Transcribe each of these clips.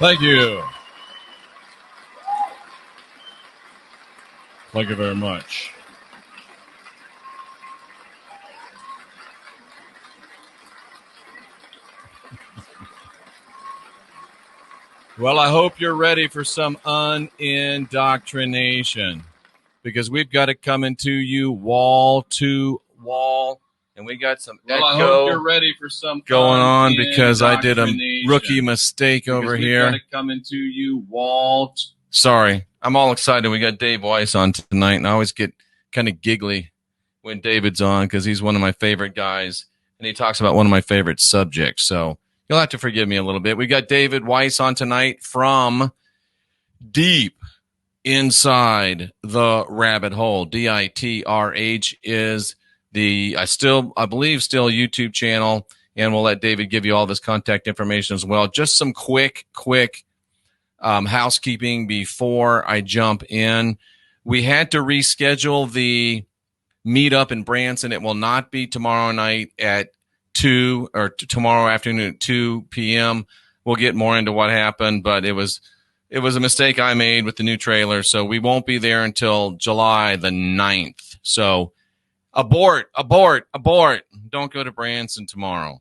Thank you. Thank you very much. Well, I hope you're ready for some unindoctrination, because we've got it coming to you wall to wall, and we got some Well, I hope you're ready for some going on because I did a rookie mistake over here. Got it coming to you wall. Sorry, I'm all excited. We got Dave Weiss on tonight, and I always get kind of giggly when David's on because he's one of my favorite guys, and he talks about one of my favorite subjects. So you'll have to forgive me a little bit. We got David Weiss on tonight from deep inside the rabbit hole. DITRH is the I believe still YouTube channel, and we'll let David give you all this contact information as well. Just some quick housekeeping before I jump in. We had to reschedule the meetup in Branson. It will not be tomorrow night at 2 or tomorrow afternoon at 2 p.m. We'll get more into what happened, but it was a mistake I made with the new trailer, so we won't be there until July the 9th. So abort. Don't go to Branson tomorrow.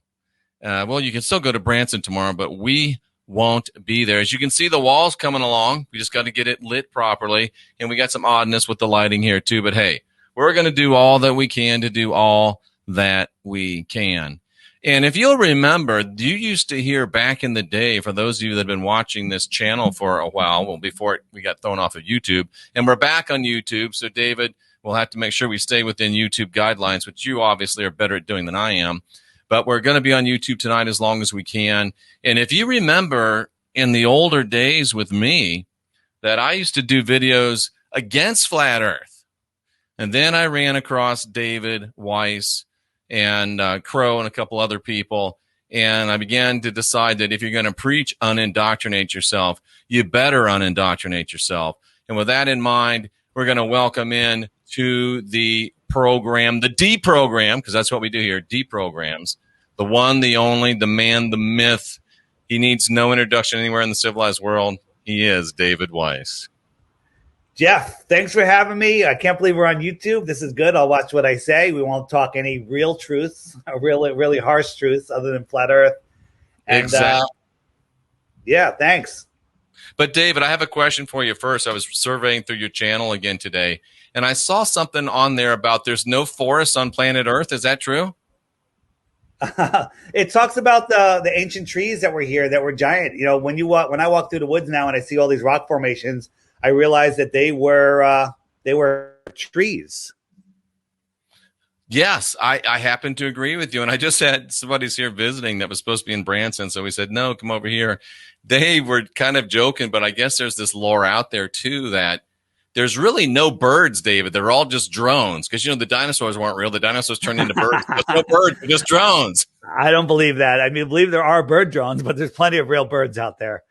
Well, you can still go to Branson tomorrow, but we won't be there. As you can see, the wall's coming along. We just got to get it lit properly, and we got some oddness with the lighting here too. But hey, we're going to do all that we can to do all that we can. And if you'll remember, you used to hear back in the day, for those of you that have been watching this we got thrown off of YouTube, and we're back on YouTube. So David, we'll have to make sure we stay within YouTube guidelines, which you obviously are better at doing than I am. But we're going to be on YouTube tonight as long as we can. And if you remember in the older days with me, that I used to do videos against Flat Earth. And then I ran across David Weiss and Crow and a couple other people. And I began to decide that if you're going to preach unindoctrinate yourself, you better unindoctrinate yourself. And with that in mind, we're going to welcome in to the program, the D program, because that's what we do here, D programs. The one, the only, the man, the myth. He needs no introduction anywhere in the civilized world. He is David Weiss. Jeff, thanks for having me. I can't believe we're on YouTube. This is good. I'll watch what I say. We won't talk any real truths, really harsh truths other than flat Earth. And, exactly. Yeah, thanks. But David, I have a question for you first. I was surveying through your channel again today, and I saw something on there about there's no forests on planet Earth. Is that true? It talks about the ancient trees that were here that were giant. You know, when I walk through the woods now and I see all these rock formations, I realize that they were trees. Yes, I happen to agree with you. And I just had somebody's here visiting that was supposed to be in Branson. So we said, no, come over here. They were kind of joking, but I guess there's this lore out there too that there's really no birds, David. They're all just drones. Because, the dinosaurs weren't real. The dinosaurs turned into birds. There's no birds, they're just drones. I don't believe that. I mean, I believe there are bird drones, but there's plenty of real birds out there.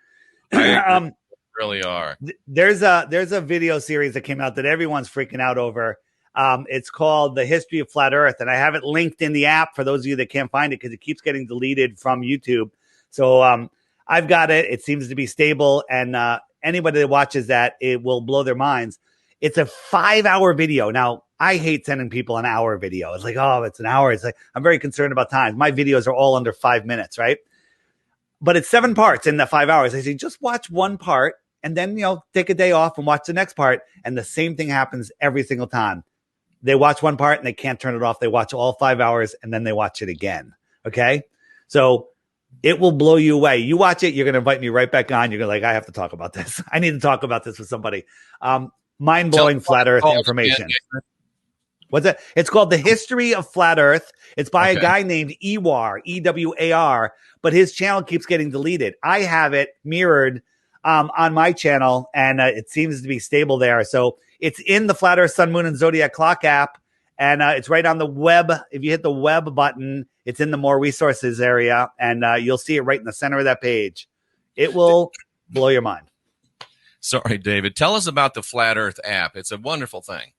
Really are. There's a video series that came out that everyone's freaking out over. It's called The History of Flat Earth, and I have it linked in the app for those of you that can't find it because it keeps getting deleted from YouTube. So I've got it. It seems to be stable, and anybody that watches that, it will blow their minds. It's a 5-hour video. Now, I hate sending people an hour video. It's like, oh, it's an hour. It's like, I'm very concerned about time. My videos are all under 5 minutes, right? But it's 7 parts in the 5 hours. I say, just watch one part and then, take a day off and watch the next part. And the same thing happens every single time. They watch one part and they can't turn it off. They watch all 5 hours and then they watch it again. Okay. So it will blow you away. You watch it, you're going to invite me right back on. You're going to like, I have to talk about this. I need to talk about this with somebody. Mind-blowing flat Earth information. What's that? It's called The History of Flat Earth. It's by a guy named Ewar, E-W-A-R, but his channel keeps getting deleted. I have it mirrored on my channel, and it seems to be stable there. So it's in the Flat Earth, Sun, Moon, and Zodiac Clock app, and it's right on the web. If you hit the web button, it's in the More Resources area, and you'll see it right in the center of that page. It will blow your mind. Sorry, David. Tell us about the Flat Earth app. It's a wonderful thing.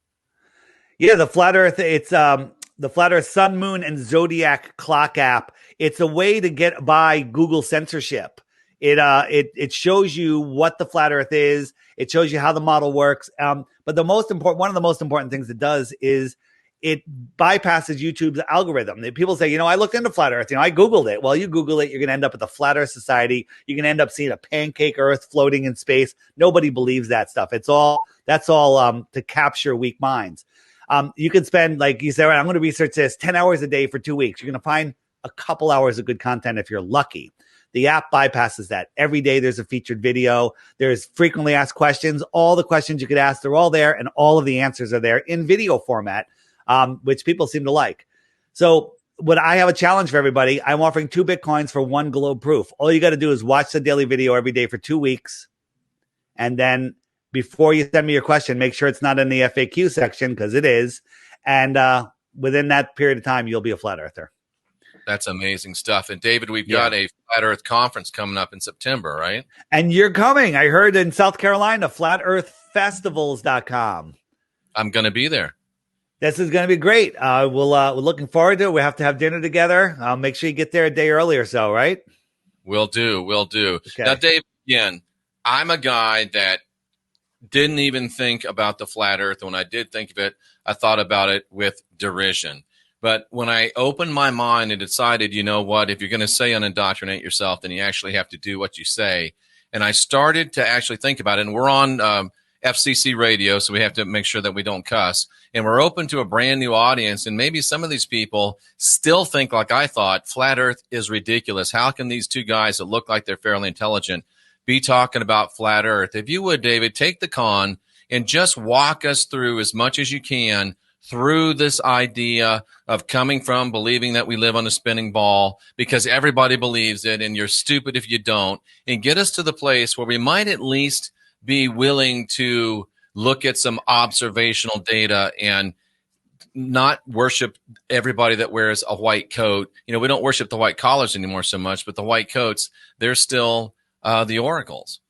Yeah, the Flat Earth, it's the Flat Earth Sun, Moon, and Zodiac Clock app. It's a way to get by Google censorship. It shows you what the flat Earth is. It shows you how the model works. But one of the most important things it does is it bypasses YouTube's algorithm. People say, I looked into flat Earth. I Googled it. Well, you Google it, you're going to end up at the Flat Earth Society. You're going to end up seeing a pancake Earth floating in space. Nobody believes that stuff. That's all to capture weak minds. You could spend, like you said, I'm going to research this 10 hours a day for 2 weeks. You're going to find a couple hours of good content if you're lucky. The app bypasses that. Every day there's a featured video. There's frequently asked questions. All the questions you could ask, they're all there, and all of the answers are there in video format, which people seem to like. So I have a challenge for everybody. I'm offering 2 Bitcoins for 1 globe proof. All you got to do is watch the daily video every day for 2 weeks. And then before you send me your question, make sure it's not in the FAQ section, because it is. And within that period of time, you'll be a flat earther. That's amazing stuff. And David, we've got a Flat Earth conference coming up in September, right? And you're coming. I heard in South Carolina, flatearthfestivals.com. I'm going to be there. This is going to be great. We're looking forward to it. We have to have dinner together. Make sure you get there a day early or so, right? Will do. Okay. Now, Dave, again, I'm a guy that didn't even think about the flat Earth. When I did think of it, I thought about it with derision. But when I opened my mind and decided, you know what, if you're going to say unindoctrinate yourself, then you actually have to do what you say. And I started to actually think about it. And we're on FCC radio, so we have to make sure that we don't cuss. And we're open to a brand new audience. And maybe some of these people still think like I thought, flat Earth is ridiculous. How can these 2 guys that look like they're fairly intelligent be talking about flat Earth? If you would, David, take the con and just walk us through as much as you can through this idea of coming from believing that we live on a spinning ball because everybody believes it and you're stupid if you don't, and get us to the place where we might at least be willing to look at some observational data and not worship everybody that wears a white coat. We don't worship the white collars anymore so much, but the white coats, they're still the oracles.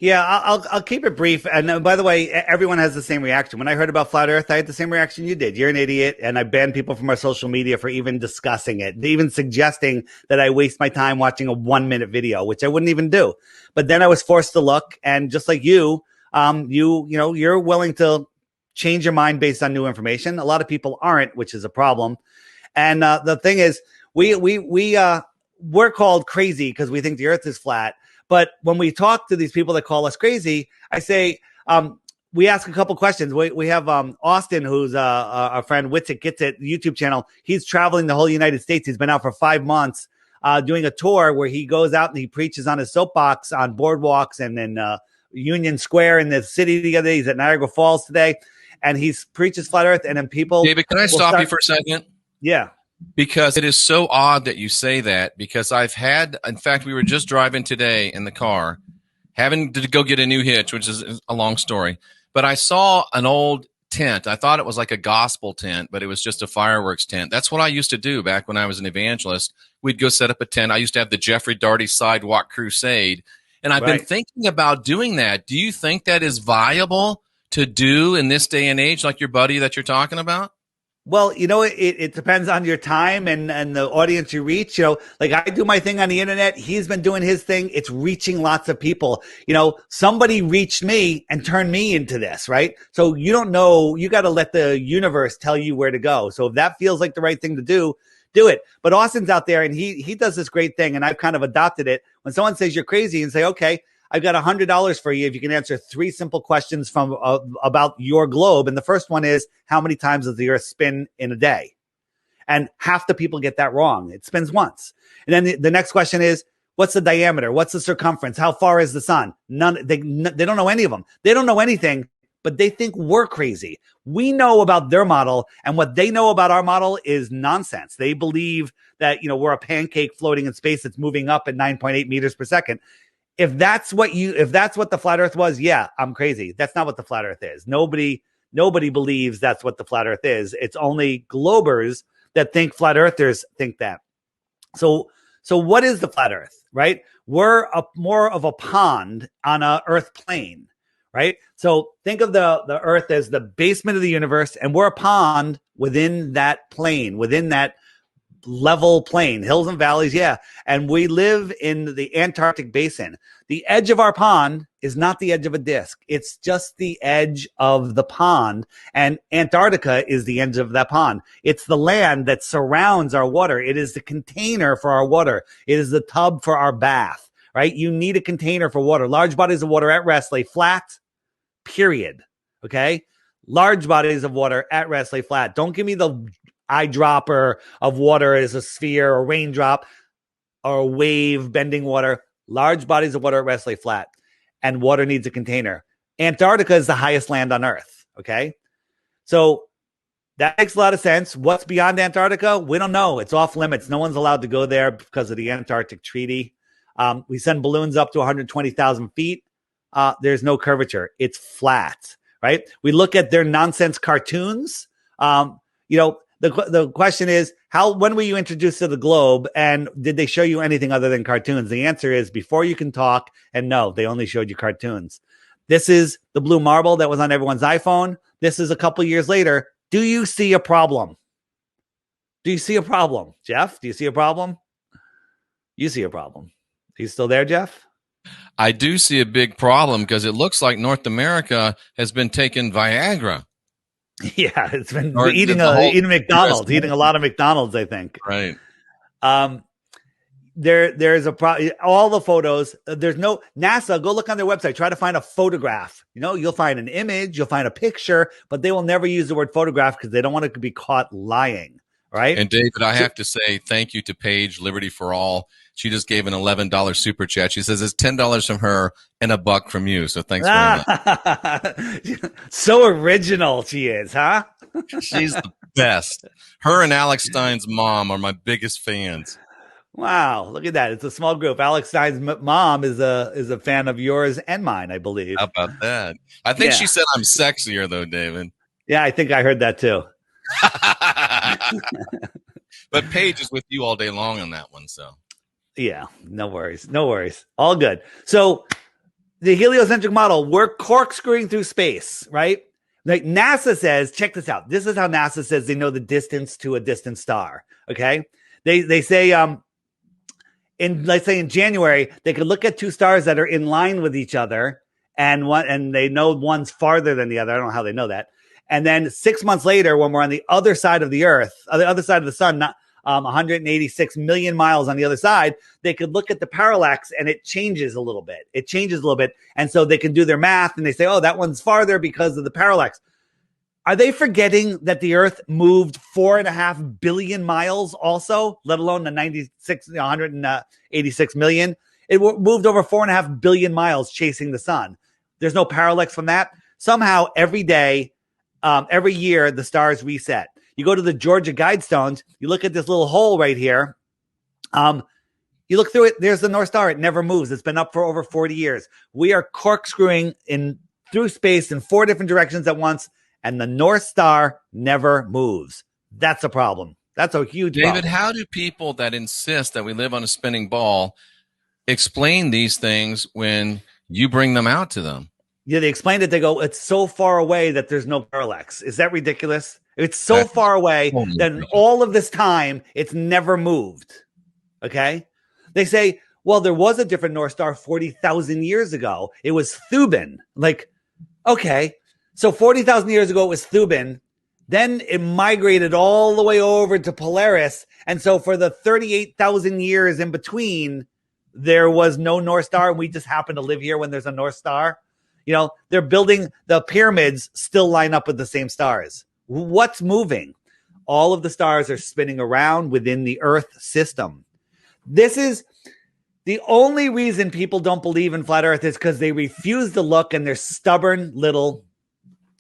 Yeah, I'll keep it brief. And by the way, everyone has the same reaction. When I heard about flat Earth, I had the same reaction you did. You're an idiot. And I banned people from our social media for even discussing it, even suggesting that I waste my time watching a 1-minute video, which I wouldn't even do. But then I was forced to look. And just like you're willing to change your mind based on new information. A lot of people aren't, which is a problem. And the thing is, we're called crazy because we think the Earth is flat. But when we talk to these people that call us crazy, I say, we ask a couple questions. We have Austin, who's our friend, Wits It Gets It YouTube channel. He's traveling the whole United States. He's been out for 5 months doing a tour where he goes out and he preaches on his soapbox on boardwalks and in Union Square in the city the other day. He's at Niagara Falls today. And he preaches flat Earth. And then people... David, can I stop you for a second? Yeah. Because it is so odd that you say that, because in fact, we were just driving today in the car, having to go get a new hitch, which is a long story. But I saw an old tent. I thought it was like a gospel tent, but it was just a fireworks tent. That's what I used to do back when I was an evangelist. We'd go set up a tent. I used to have the Jeffery Daugherty Sidewalk Crusade. And I've been thinking about doing that. Do you think that is viable to do in this day and age, like your buddy that you're talking about? Well, it depends on your time and the audience you reach. Like I do my thing on the internet. He's been doing his thing. It's reaching lots of people. Somebody reached me and turned me into this, right? So you don't know. You got to let the universe tell you where to go. So if that feels like the right thing to do it. But Austin's out there and he does this great thing, and I've kind of adopted it. When someone says you're crazy and say, okay, I've got $100 for you if you can answer 3 simple questions from about your globe. And the first one is, how many times does the Earth spin in a day? And half the people get that wrong. It spins once. And then the next question is, what's the diameter? What's the circumference? How far is the sun? They don't know any of them. They don't know anything, but they think we're crazy. We know about their model, and what they know about our model is nonsense. They believe that, we're a pancake floating in space that's moving up at 9.8 meters per second. If that's what the flat Earth was, yeah, I'm crazy. That's not what the flat Earth is. Nobody believes that's what the flat Earth is. It's only globers that think flat earthers think that. So what is the flat Earth, right? We're more of a pond on a Earth plane, right? So think of the Earth as the basement of the universe, and we're a pond within that plane, within that level plain, hills and valleys. Yeah. And we live in the Antarctic basin. The edge of our pond is not the edge of a disc. It's just the edge of the pond. And Antarctica is the edge of that pond. It's the land that surrounds our water. It is the container for our water. It is the tub for our bath, right? You need a container for water. Large bodies of water at rest lay flat, period. Okay. Large bodies of water at rest lay flat. Don't give me the eyedropper of water as a sphere or raindrop or a wave bending water. Large bodies of water at rest lay flat, and water needs a container. Antarctica is the highest land on Earth. Okay. So that makes a lot of sense. What's beyond Antarctica? We don't know. It's off limits. No one's allowed to go there because of the Antarctic Treaty. We send balloons up to 120,000 feet. There's no curvature. It's flat, right? We look at their nonsense cartoons. The question is, when were you introduced to the globe, and did they show you anything other than cartoons? The answer is before you can talk, and no, they only showed you cartoons. This is the blue marble that was on everyone's iPhone. This is a couple years later. Do you see a problem? Do you see a problem? Jeff, do you see a problem? You see a problem. Are you still there, Jeff? I do see a big problem because it looks like North America has been taking Viagra. Yeah, it's been eating McDonald's, eating a lot of McDonald's, I think. Right. There's a problem. All the photos. There's no NASA. Go look on their website. Try to find a photograph. You'll find an image. You'll find a picture, but they will never use the word photograph because they don't want to be caught lying. Right. And David, I have to say thank you to Paige, Liberty for All. She just gave an $11 super chat. She says it's $10 from her and $1 from you. So thanks very much. So original she is, huh? She's the best. Her and Alex Stein's mom are my biggest fans. Wow, look at that. It's a small group. Alex Stein's mom is a fan of yours and mine, I believe. How about that? I think she said I'm sexier, though, David. Yeah, I think I heard that, too. But Paige is with you all day long on that one, so. Yeah, no worries. No worries. All good. So the heliocentric model, we're corkscrewing through space, right? Like NASA says, check this out. This is how NASA says they know the distance to a distant star. Okay. They say, let's say in January, they could look at two stars that are in line with each other and they know one's farther than the other. I don't know how they know that. And then 6 months later, when we're on the other side of the Earth, on the other side of the sun, not 186 million miles on the other side, they could look at the parallax and it changes a little bit. And so they can do their math and they say, oh, that one's farther because of the parallax. Are they forgetting that the Earth moved 4.5 billion miles also, let alone the 186 million? It moved over 4.5 billion miles chasing the sun. There's no parallax from that. Somehow every day, every year, the stars reset. You go to the Georgia Guidestones, you look at this little hole right here. You look through it, there's the North Star. It never moves. It's been up for over 40 years. We are corkscrewing through space in 4 different directions at once, and the North Star never moves. That's a problem. That's a huge problem. David, how do people that insist that we live on a spinning ball explain these things when you bring them out to them? Yeah, they explained it. They go, it's so far away that there's no parallax. Is that ridiculous? It's so far away that in all of this time, it's never moved. Okay? They say, well, there was a different North Star 40,000 years ago. It was Thuban. Like, okay. So 40,000 years ago, it was Thuban. Then it migrated all the way over to Polaris. And so for the 38,000 years in between, there was no North Star. And we just happen to live here when there's a North Star. They're building the pyramids still line up with the same stars. What's moving? All of the stars are spinning around within the Earth system. This is the only reason people don't believe in flat Earth is because they refuse to look and they're stubborn little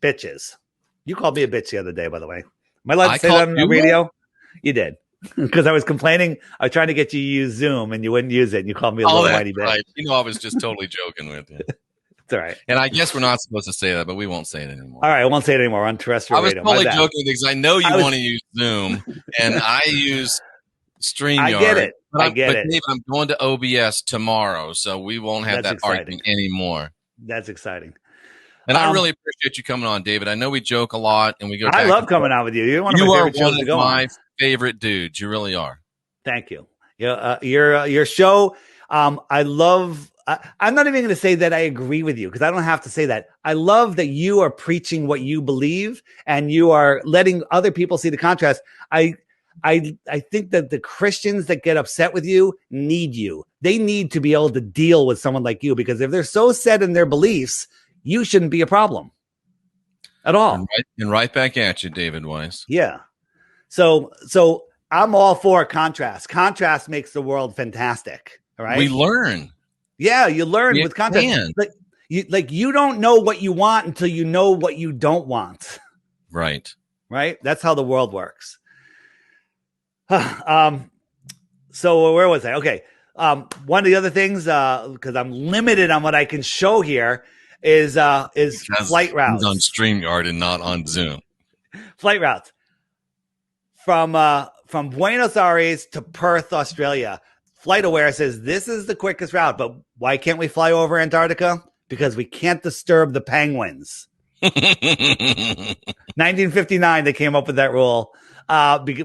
bitches. You called me a bitch the other day, by the way. Am I allowed to say that on the radio? You did. Because I was complaining. I was trying to get you to use Zoom and you wouldn't use it. And you called me a little whitey bitch. Right. I was just totally joking with you. It's all right. And I guess we're not supposed to say that, but we won't say it anymore. All right, I won't say it anymore on terrestrial radio. I was totally joking because I know you want to use Zoom, and I use StreamYard. I get it. But David, I'm going to OBS tomorrow, so we won't have that argument anymore. That's exciting. And I really appreciate you coming on, David. I know we joke a lot, and we go. I love coming on with you. You're one of my favorite shows to go on. favorite dudes. You really are. Thank you. Your show. I love. I'm not even going to say that I agree with you because I don't have to say that. I love that you are preaching what you believe and you are letting other people see the contrast. I think that the Christians that get upset with you need you. They need to be able to deal with someone like you because if they're so set in their beliefs, you shouldn't be a problem at all. And right back at you, David Weiss. Yeah. So I'm all for contrast. Contrast makes the world fantastic. All right. We learn. Yeah, you learn with contrast. Like you don't know what you want until you know what you don't want. Right. Right. That's how the world works. So where was I? Okay. One of the other things, because I'm limited on what I can show here, is flight routes. He's on StreamYard and not on Zoom. Flight routes from Buenos Aires to Perth, Australia. FlightAware says this is the quickest route, but why can't we fly over Antarctica? Because we can't disturb the penguins. 1959, they came up with that rule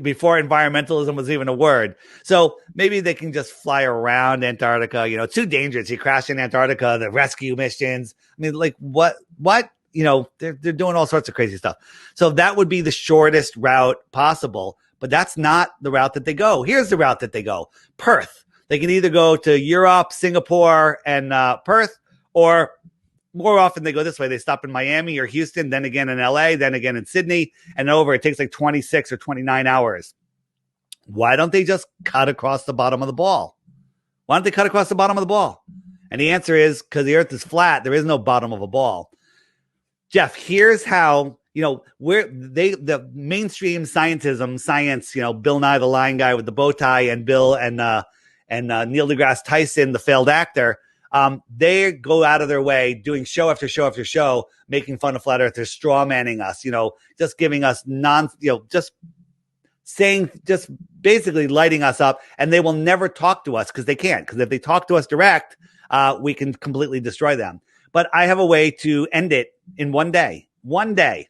before environmentalism was even a word. So maybe they can just fly around Antarctica. You know, it's too dangerous. You crash in Antarctica, the rescue missions. I mean, like what? You know, they're doing all sorts of crazy stuff. So that would be the shortest route possible, but that's not the route that they go. Here's the route that they go. Perth. They can either go to Europe, Singapore, and Perth, or more often they go this way. They stop in Miami or Houston, then again in LA, then again in Sydney, and over. It takes like 26 or 29 hours. Why don't they just cut across the bottom of the ball? Why don't they cut across the bottom of the ball? And the answer is because the earth is flat. There is no bottom of a ball. Jeff, here's how, you know, the mainstream science, you know, Bill Nye the Lying Guy with the bow tie and Bill and Neil deGrasse Tyson, the failed actor, they go out of their way doing show after show after show, making fun of flat earthers, straw manning us, you know, just giving us just basically lighting us up, and they will never talk to us because they can't. Because if they talk to us direct, we can completely destroy them. But I have a way to end it in one day. One day.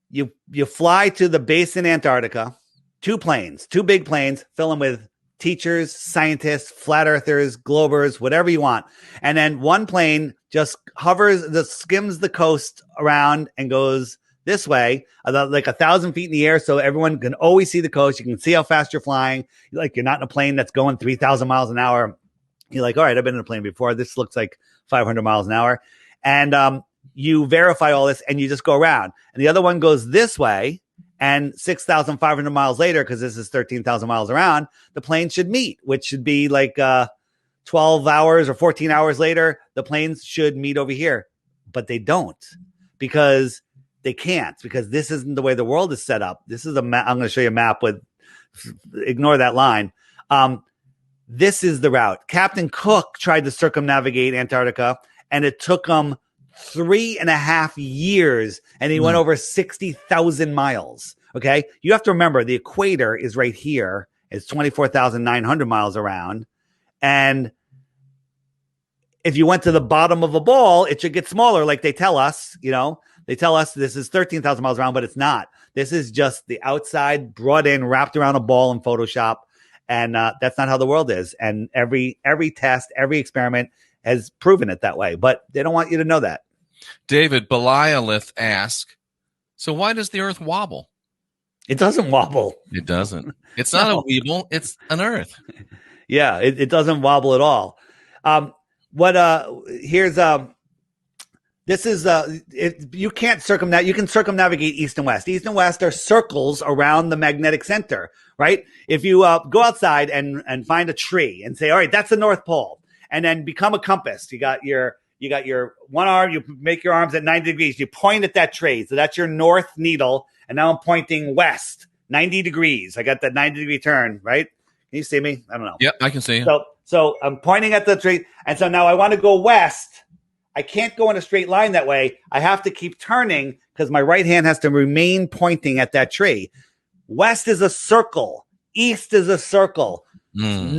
You fly to the base in Antarctica, two big planes, fill them with teachers, scientists, flat earthers, globers, whatever you want. And then one plane just skims the coast around and goes this way, like 1,000 feet in the air. So everyone can always see the coast. You can see how fast you're flying. Like you're not in a plane that's going 3,000 miles an hour. You're like, all right, I've been in a plane before. This looks like 500 miles an hour. And you verify all this and you just go around. And the other one goes this way. And 6,500 miles later, because this is 13,000 miles around, the plane should meet, which should be like 12 hours or 14 hours later. The planes should meet over here, but they don't because they can't, because this isn't the way the world is set up. This is a map. I'm going to show you a map with, ignore that line. This is the route. Captain Cook tried to circumnavigate Antarctica, and it took him 3.5 years, and he went over 60,000 miles. Okay. You have to remember the equator is right here. It's 24,900 miles around. And if you went to the bottom of a ball, it should get smaller. Like they tell us, you know, they tell us this is 13,000 miles around, but it's not. This is just the outside brought in, wrapped around a ball in Photoshop. And that's not how the world is. And every test, every experiment has proven it that way, but they don't want you to know that. David Belialith asks, so why does the earth wobble? It doesn't wobble. It doesn't. It's not a weeble. It's an earth. Yeah, it doesn't wobble at all. You can't circumnavigate. You can circumnavigate east and west. East and west are circles around the magnetic center, right? If you go outside and find a tree and say, all right, that's the North Pole, and then become a compass. You got your one arm, you make your arms at 90 degrees. You point at that tree. So that's your north needle. And now I'm pointing west, 90 degrees. I got that 90-degree turn, right? Can you see me? I don't know. Yep, I can see you. So I'm pointing at the tree. And so now I want to go west. I can't go in a straight line that way. I have to keep turning because my right hand has to remain pointing at that tree. West is a circle. East is a circle.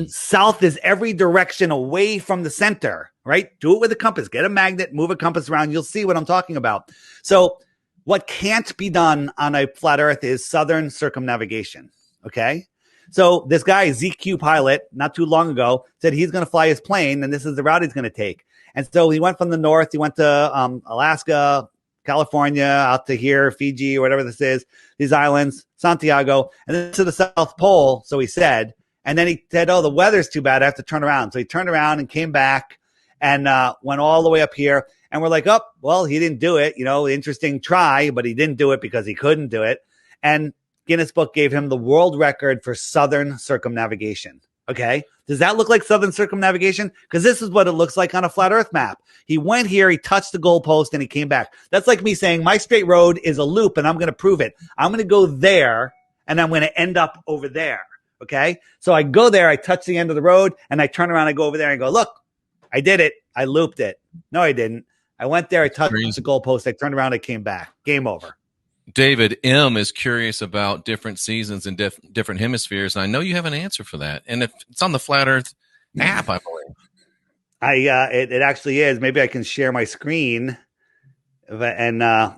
South is every direction away from the center, right? Do it with a compass. Get a magnet, move a compass around. You'll see what I'm talking about. So What can't be done on a flat Earth is southern circumnavigation. Okay. So this guy, ZQ pilot, not too long ago, said he's going to fly his plane and this is the route he's going to take. And so he went from the north, he went to Alaska, California, out to here, Fiji, or whatever this is, these islands, Santiago, and then to the South Pole, so he said. And then he said, oh, the weather's too bad, I have to turn around. So he turned around and came back and went all the way up here. And we're like, oh, well, he didn't do it. You know, interesting try, but he didn't do it because he couldn't do it. And Guinness Book gave him the world record for southern circumnavigation. Okay. Does that look like southern circumnavigation? Because this is what it looks like on a flat Earth map. He went here, he touched the goalpost, and he came back. That's like me saying my straight road is a loop, and I'm going to prove it. I'm going to go there, and I'm going to end up over there. Okay. So I go there, I touch the end of the road, and I turn around, I go over there and go, look, I did it. I looped it. No, I didn't. I went there, I touched the goalpost, I turned around, I came back. Game over. David M is curious about different seasons and different hemispheres, and I know you have an answer for that. And if it's on the Flat Earth app, I believe. It actually is. Maybe I can share my screen, and I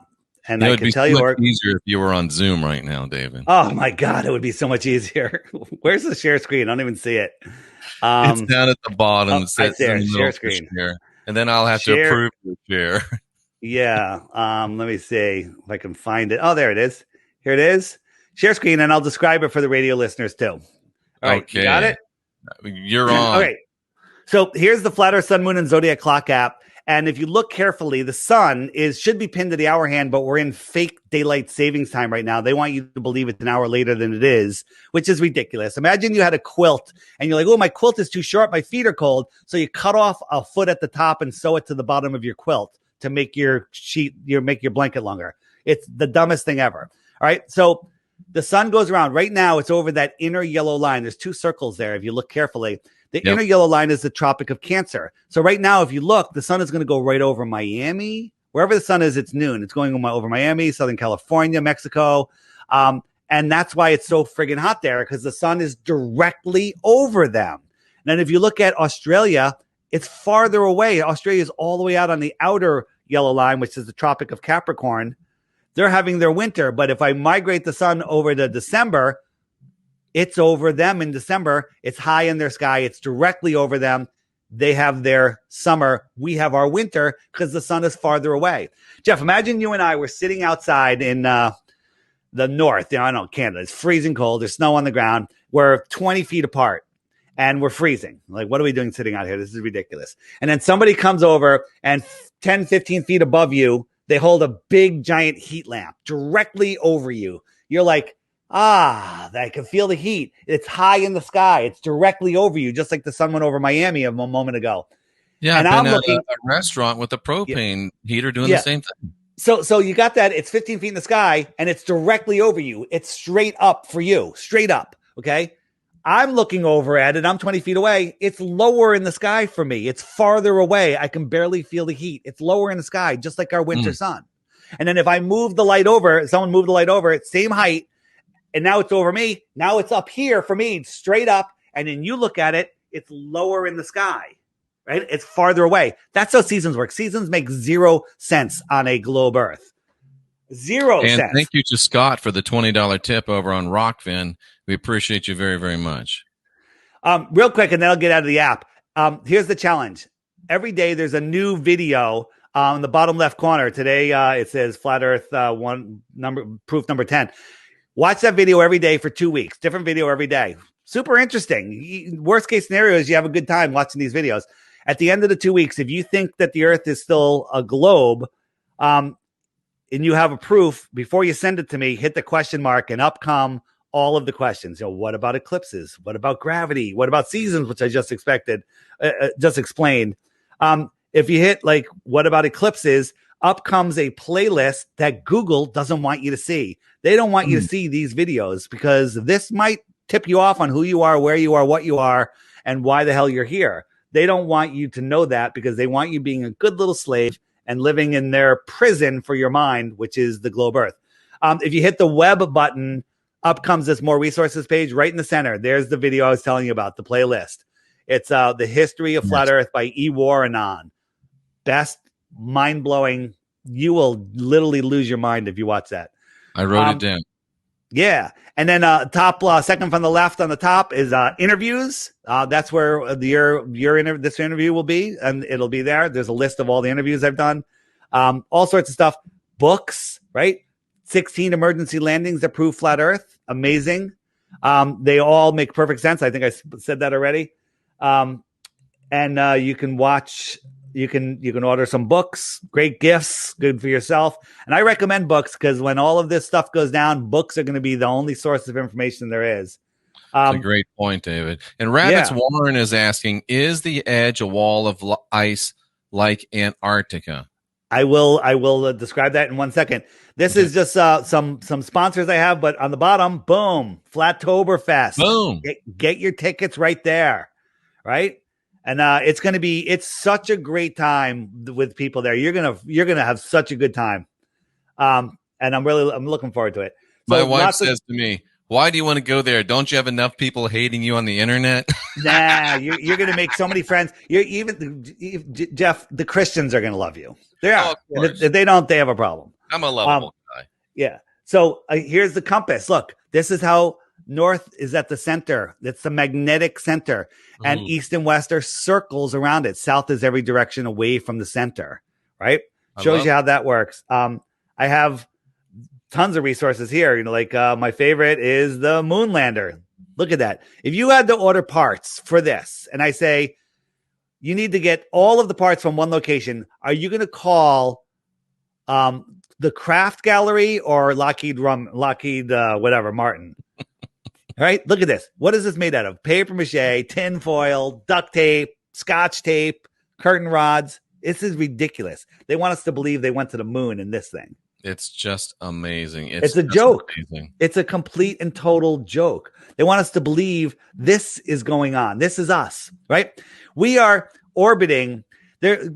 can tell you. It would be easier if you were on Zoom right now, David. Oh my God, it would be so much easier. Where's the share screen? I don't even see it. It's down at the bottom. It says right there, share screen. Share. And then I'll have to approve the share. Yeah. Let me see if I can find it. Oh, there it is. Here it is. Share screen, and I'll describe it for the radio listeners too. All right, okay. You got it? You're on. Okay. So here's the Flat Earth Sun, Moon, and Zodiac Clock app. And if you look carefully, the sun should be pinned to the hour hand, but we're in fake daylight savings time right now. They want you to believe it's an hour later than it is, which is ridiculous. Imagine you had a quilt and you're like, oh, my quilt is too short. My feet are cold. So you cut off a foot at the top and sew it to the bottom of your quilt to make your sheet, make your blanket longer. It's the dumbest thing ever. All right. So the sun goes around right now. It's over that inner yellow line. There's two circles there. If you look carefully, the inner yellow line is the Tropic of Cancer. So right now, if you look, the sun is going to go right over Miami. Wherever the sun is, it's noon. It's going over Miami, Southern California, Mexico. And that's why it's so friggin' hot there, because the sun is directly over them. And then if you look at Australia, it's farther away. Australia is all the way out on the outer yellow line, which is the Tropic of Capricorn. They're having their winter. But if I migrate the sun over to December, it's over them in December. It's high in their sky. It's directly over them. They have their summer. We have our winter because the sun is farther away. Jeff, imagine you and I were sitting outside in the north. I know Canada. It's freezing cold. There's snow on the ground. We're 20 feet apart and we're freezing. Like, what are we doing sitting out here? This is ridiculous. And then somebody comes over and 10, 15 feet above you, they hold a big giant heat lamp directly over you. You're like, I can feel the heat. It's high in the sky. It's directly over you, just like the sun went over Miami a moment ago. Yeah, and I'm looking at a restaurant with a propane heater doing the same thing. So you got that. It's 15 feet in the sky, and it's directly over you. It's straight up for you, straight up, okay? I'm looking over at it. I'm 20 feet away. It's lower in the sky for me. It's farther away. I can barely feel the heat. It's lower in the sky, just like our winter sun. And then if I move the light over, someone moved the light over, it's same height, and now it's over me. Now it's up here for me, straight up. And then you look at it, it's lower in the sky, right? It's farther away. That's how seasons work. Seasons make 0 sense on a globe Earth. 0 cents. And thank you to Scott for the $20 tip over on Rockfin. We appreciate you very, very much. Real quick, and then I'll get out of the app. Here's the challenge. Every day there's a new video in the bottom left corner. Today it says Flat Earth proof number 10. Watch that video every day for 2 weeks. Different video every day. Super interesting. Worst case scenario is you have a good time watching these videos. At the end of the 2 weeks, if you think that the Earth is still a globe, and you have a proof, before you send it to me, hit the question mark, and up come all of the questions. What about eclipses? What about gravity? What about seasons, which I just explained? If you hit what about eclipses, up comes a playlist that Google doesn't want you to see. They don't want you to see these videos because this might tip you off on who you are, where you are, what you are, and why the hell you're here. They don't want you to know that because they want you being a good little slave and living in their prison for your mind, which is the globe Earth. If you hit the web button, up comes this more resources page right in the center. There's the video I was telling you about, the playlist. It's The History of Flat Earth by E. Warrenon. Best mind-blowing You will literally lose your mind if you watch that. I wrote it down. Yeah. And then top second from the left on the top is interviews. That's where this interview will be, and it'll be there. There's a list of all the interviews I've done. All sorts of stuff. Books, right? 16 emergency landings that prove flat Earth. Amazing. They all make perfect sense. I think I said that already. And you can watch. You can order some books, great gifts, good for yourself. And I recommend books because when all of this stuff goes down, books are going to be the only source of information there is. That's a great point, David. And Rabbits Warren is asking, is the edge a wall of ice like Antarctica? I will describe that in 1 second. This is just some sponsors I have, but on the bottom, boom, Flattoberfest. Boom. Get your tickets right there, right? And it's such a great time with people there. You're gonna have such a good time. And I'm looking forward to it. So my wife says to me, "Why do you want to go there? Don't you have enough people hating you on the internet?" Nah, you're gonna make so many friends. Jeff, the Christians are gonna love you. If they don't, they have a problem. I'm a lovable guy. Yeah. So here's the compass. Look, this is how north is at the center. That's the magnetic center. And east and west are circles around it. South is every direction away from the center, right? Shows you how that works. I have tons of resources here. Like my favorite is the moon lander. Look at that. If you had to order parts for this, and I say you need to get all of the parts from one location, are you going to call the Craft Gallery or Lockheed Martin? All right, look at this. What is this made out of? Paper mache, tin foil, duct tape, scotch tape, curtain rods. This is ridiculous. They want us to believe they went to the moon in this thing. It's just amazing. It's a joke. Amazing. It's a complete and total joke. They want us to believe this is going on. This is us, right? We are orbiting there.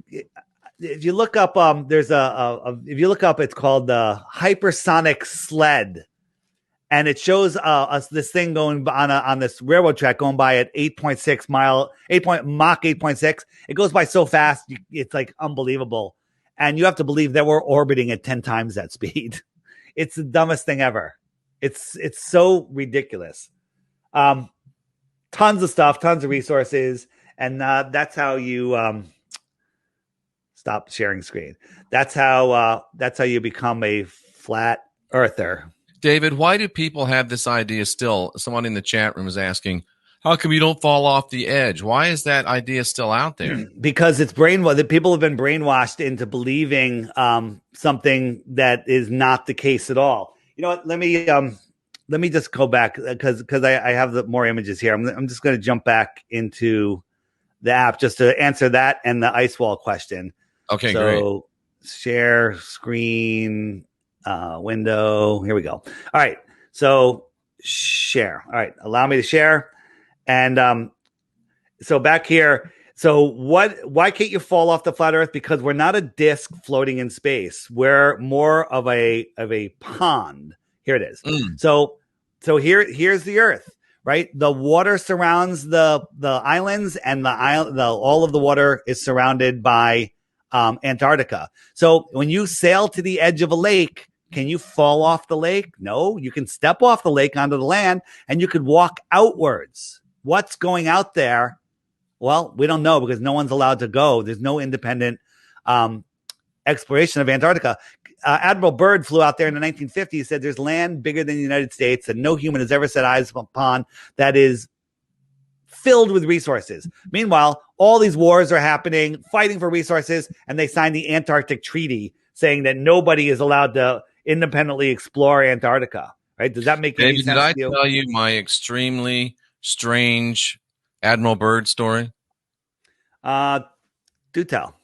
If you look up, if you look up, it's called the hypersonic sled. And it shows us this thing going on this railroad track going by at 8.6 Mach 8.6. It goes by so fast, it's like unbelievable. And you have to believe that we're orbiting at 10 times that speed. It's the dumbest thing ever. It's so ridiculous. Tons of stuff, tons of resources, and that's how you stop sharing screen. That's how you become a flat earther. David, why do people have this idea still? Someone in the chat room is asking, how come you don't fall off the edge? Why is that idea still out there? Because it's brainwashed. People have been brainwashed into believing something that is not the case at all. You know what? Let me just go back because I have more images here. I'm just going to jump back into the app just to answer that and the ice wall question. Okay, great. Share screen. Window. Here we go. All right. So share. All right. Allow me to share. And so back here. So why can't you fall off the flat Earth? Because we're not a disk floating in space. We're more of a pond. Here it is. So here's the Earth, right? The water surrounds the islands, and all of the water is surrounded by Antarctica. So when you sail to the edge of a lake, can you fall off the lake? No, you can step off the lake onto the land, and you could walk outwards. What's going out there? Well, we don't know because no one's allowed to go. There's no independent exploration of Antarctica. Admiral Byrd flew out there in the 1950s, said there's land bigger than the United States that no human has ever set eyes upon that is filled with resources. Meanwhile, all these wars are happening, fighting for resources, and they signed the Antarctic Treaty saying that nobody is allowed to independently explore Antarctica. Right? Does that make any sense? Did I tell you my extremely strange Admiral Byrd story? Do tell.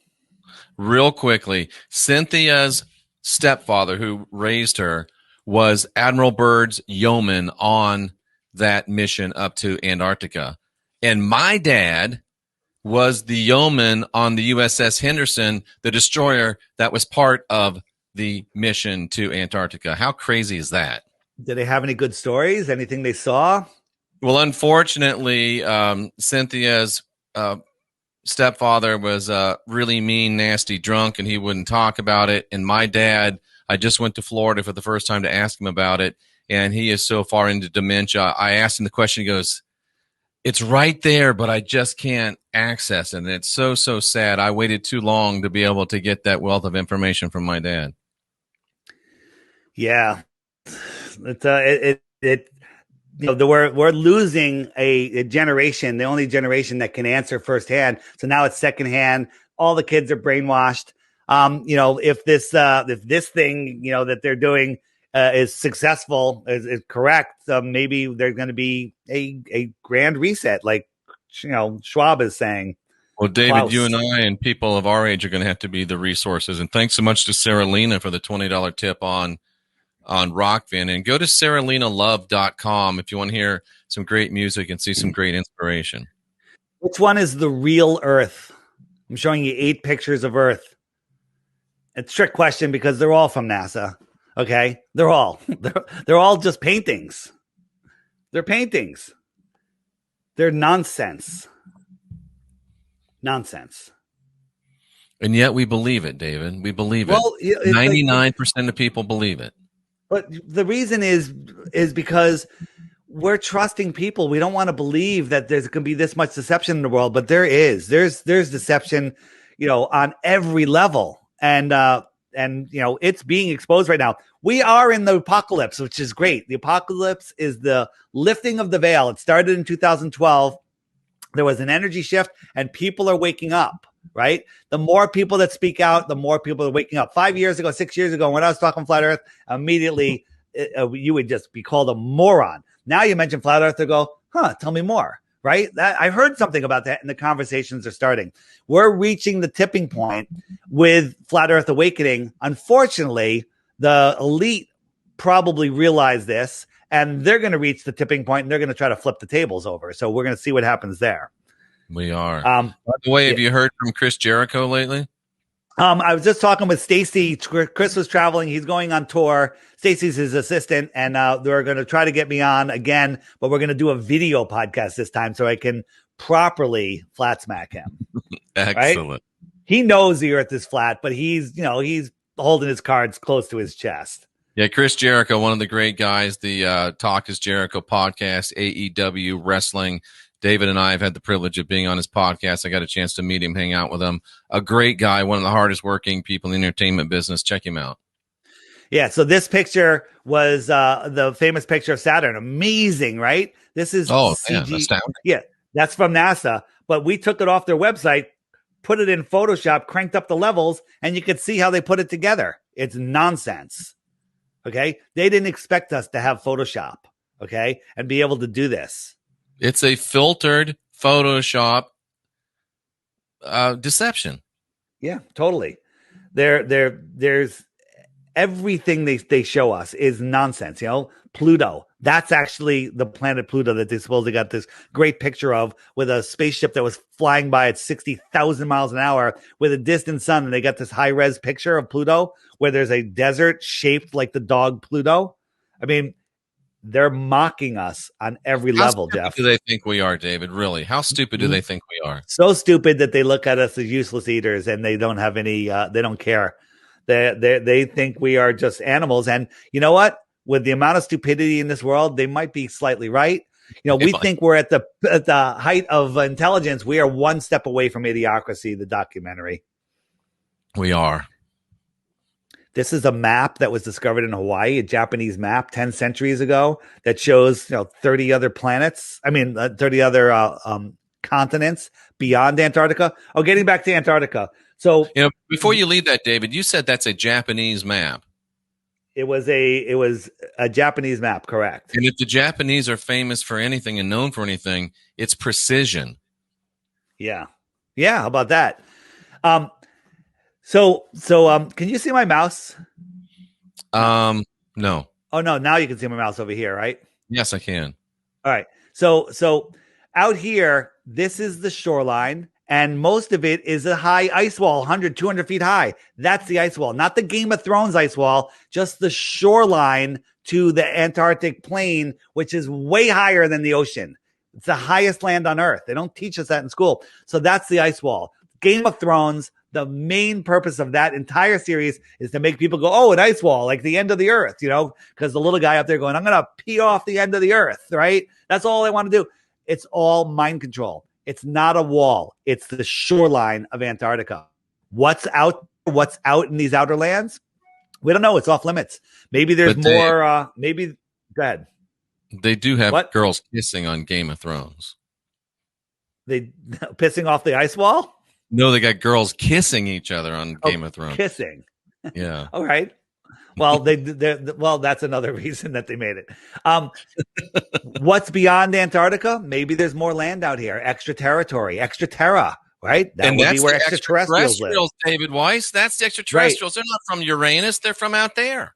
Real quickly, Cynthia's stepfather, who raised her, was Admiral Byrd's yeoman on that mission up to Antarctica. And my dad was the yeoman on the USS Henderson, the destroyer that was part of the mission to Antarctica. How crazy is that? Did they have any good stories? Anything they saw? Well, unfortunately, Cynthia's stepfather was a really mean, nasty drunk, and he wouldn't talk about it. And my dad, I just went to Florida for the first time to ask him about it, and he is so far into dementia. I asked him the question. He goes, "It's right there, but I just can't access it." And it's so sad. I waited too long to be able to get that wealth of information from my dad. Yeah, it we're losing a generation, the only generation that can answer firsthand. So now it's secondhand. All the kids are brainwashed. If this thing that they're doing is successful, is correct, maybe there's going to be a grand reset, like Schwab is saying. Well, David, Klaus. you and I and people of our age are going to have to be the resources. And thanks so much to Sarah Lena for the $20 tip on Rockvin. And go to sarahlenalove.com if you want to hear some great music and see some great inspiration. Which one is the real Earth? I'm showing you 8 pictures of Earth. It's a trick question because they're all from NASA. Okay, they're all just paintings. They're paintings. They're nonsense. Nonsense. And yet we believe it, David. We believe Well, it. 99% of people believe it. But the reason is because we're trusting people. We don't want to believe that there's going to be this much deception in the world, but there is. There's deception, on every level, and it's being exposed right now. We are in the apocalypse, which is great. The apocalypse is the lifting of the veil. It started in 2012. There was an energy shift, and people are waking up. Right? The more people that speak out, the more people are waking up. 5 years ago, 6 years ago, when I was talking flat Earth, immediately you would just be called a moron. Now you mention flat Earth, they go, tell me more. Right? I heard something about that, and the conversations are starting. We're reaching the tipping point with Flat Earth Awakening. Unfortunately, the elite probably realize this, and they're going to reach the tipping point, and they're going to try to flip the tables over. So we're going to see what happens there. We are. By the way, have you heard from Chris Jericho lately? I was just talking with Stacy. Chris was traveling. He's going on tour. Stacy's his assistant, and they're going to try to get me on again, but we're going to do a video podcast this time so I can properly flat smack him. Excellent. Right? He knows the earth is flat, but he's holding his cards close to his chest. Yeah, Chris Jericho, one of the great guys, the Talk is Jericho podcast, AEW Wrestling. David and I have had the privilege of being on his podcast. I got a chance to meet him, hang out with him. A great guy, one of the hardest working people in the entertainment business. Check him out. Yeah, so this picture was the famous picture of Saturn. Amazing, right? This is CG. Astounding. Yeah, that's from NASA. But we took it off their website, put it in Photoshop, cranked up the levels, and you could see how they put it together. It's nonsense. Okay? They didn't expect us to have Photoshop, okay, and be able to do this. It's a filtered Photoshop deception. Yeah, totally. There's everything they show us is nonsense. Pluto. That's actually the planet Pluto that they supposedly got this great picture of, with a spaceship that was flying by at 60,000 miles an hour with a distant sun. And they got this high res picture of Pluto where there's a desert shaped like the dog Pluto. I mean, they're mocking us on every level, Jeff. How stupid do they think we are, David? Really? How stupid do they think we are? So stupid that they look at us as useless eaters, and they don't have any. They don't care. They think we are just animals. And you know what? With the amount of stupidity in this world, they might be slightly right. We think we're at the height of intelligence. We are one step away from Idiocracy, the documentary. We are. This is a map that was discovered in Hawaii, a Japanese map 10 centuries ago that shows 30 other planets. 30 other continents beyond Antarctica. Oh, getting back to Antarctica. So before you leave that, David, you said that's a Japanese map. It was a Japanese map, correct? And if the Japanese are famous for anything and known for anything, it's precision. Yeah. How about that? So can you see my mouse? No. Oh no, now you can see my mouse over here, right? Yes, I can. All right. So out here, this is the shoreline, and most of it is a high ice wall, 100, 200 feet high. That's the ice wall, not the Game of Thrones ice wall, just the shoreline to the Antarctic plain, which is way higher than the ocean. It's the highest land on Earth. They don't teach us that in school. So that's the ice wall. Game of Thrones, the main purpose of that entire series is to make people go, oh, an ice wall, like the end of the earth, because the little guy up there going, I'm going to pee off the end of the earth, right? That's all they want to do. It's all mind control. It's not a wall. It's the shoreline of Antarctica. What's out in these outer lands? We don't know. It's off limits. Maybe there's more. Maybe go ahead. They do have girls kissing on Game of Thrones. They pissing off the ice wall? No, they got girls kissing each other on Game of Thrones. Kissing. Yeah. All right. Well, well, that's another reason that they made it. What's beyond Antarctica? Maybe there's more land out here, extra territory, extra terra, right? That would be where extraterrestrials live. David Weiss, that's the extraterrestrials. Right. They're not from Uranus. They're from out there.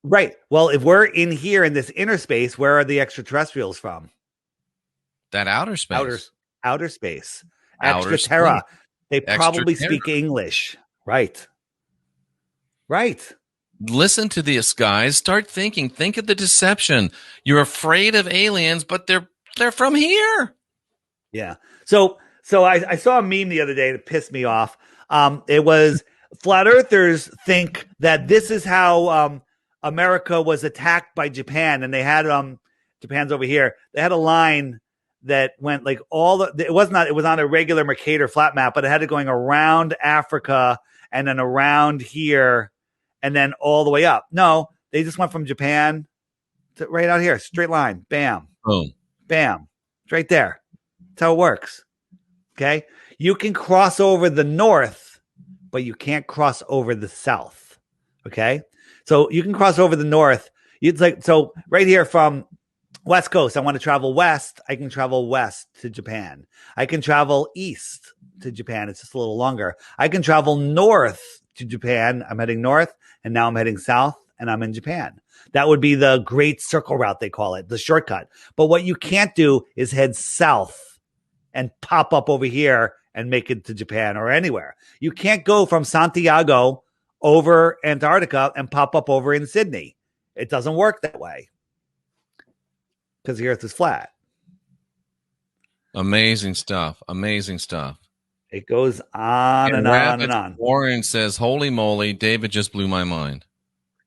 Right. Well, if we're in here in this inner space, where are the extraterrestrials from? That outer space. Outer space. Extra terra. They probably speak English. Right. Right. Listen to this, guys. Start thinking. Think of the deception. You're afraid of aliens, but they're from here. Yeah. So I saw a meme the other day that pissed me off. It was flat earthers think that this is how America was attacked by Japan, and they had Japan's over here. They had a line that went like it was on a regular Mercator flat map, but it had it going around Africa and then around here and then all the way up. No, they just went from Japan to right out here, straight line, bam, boom, bam, it's right there. That's how it works. Okay, you can cross over the north, but you can't cross over the south. Okay, so you can cross over the north. It's like so right here from West Coast, I want to travel west. I can travel west to Japan. I can travel east to Japan. It's just a little longer. I can travel north to Japan. I'm heading north, and now I'm heading south, and I'm in Japan. That would be the Great Circle Route, they call it, the shortcut. But what you can't do is head south and pop up over here and make it to Japan or anywhere. You can't go from Santiago over Antarctica and pop up over in Sydney. It doesn't work that way. Because the earth is flat. Amazing stuff. Amazing stuff. It goes on and on and on. Warren says, holy moly, David just blew my mind.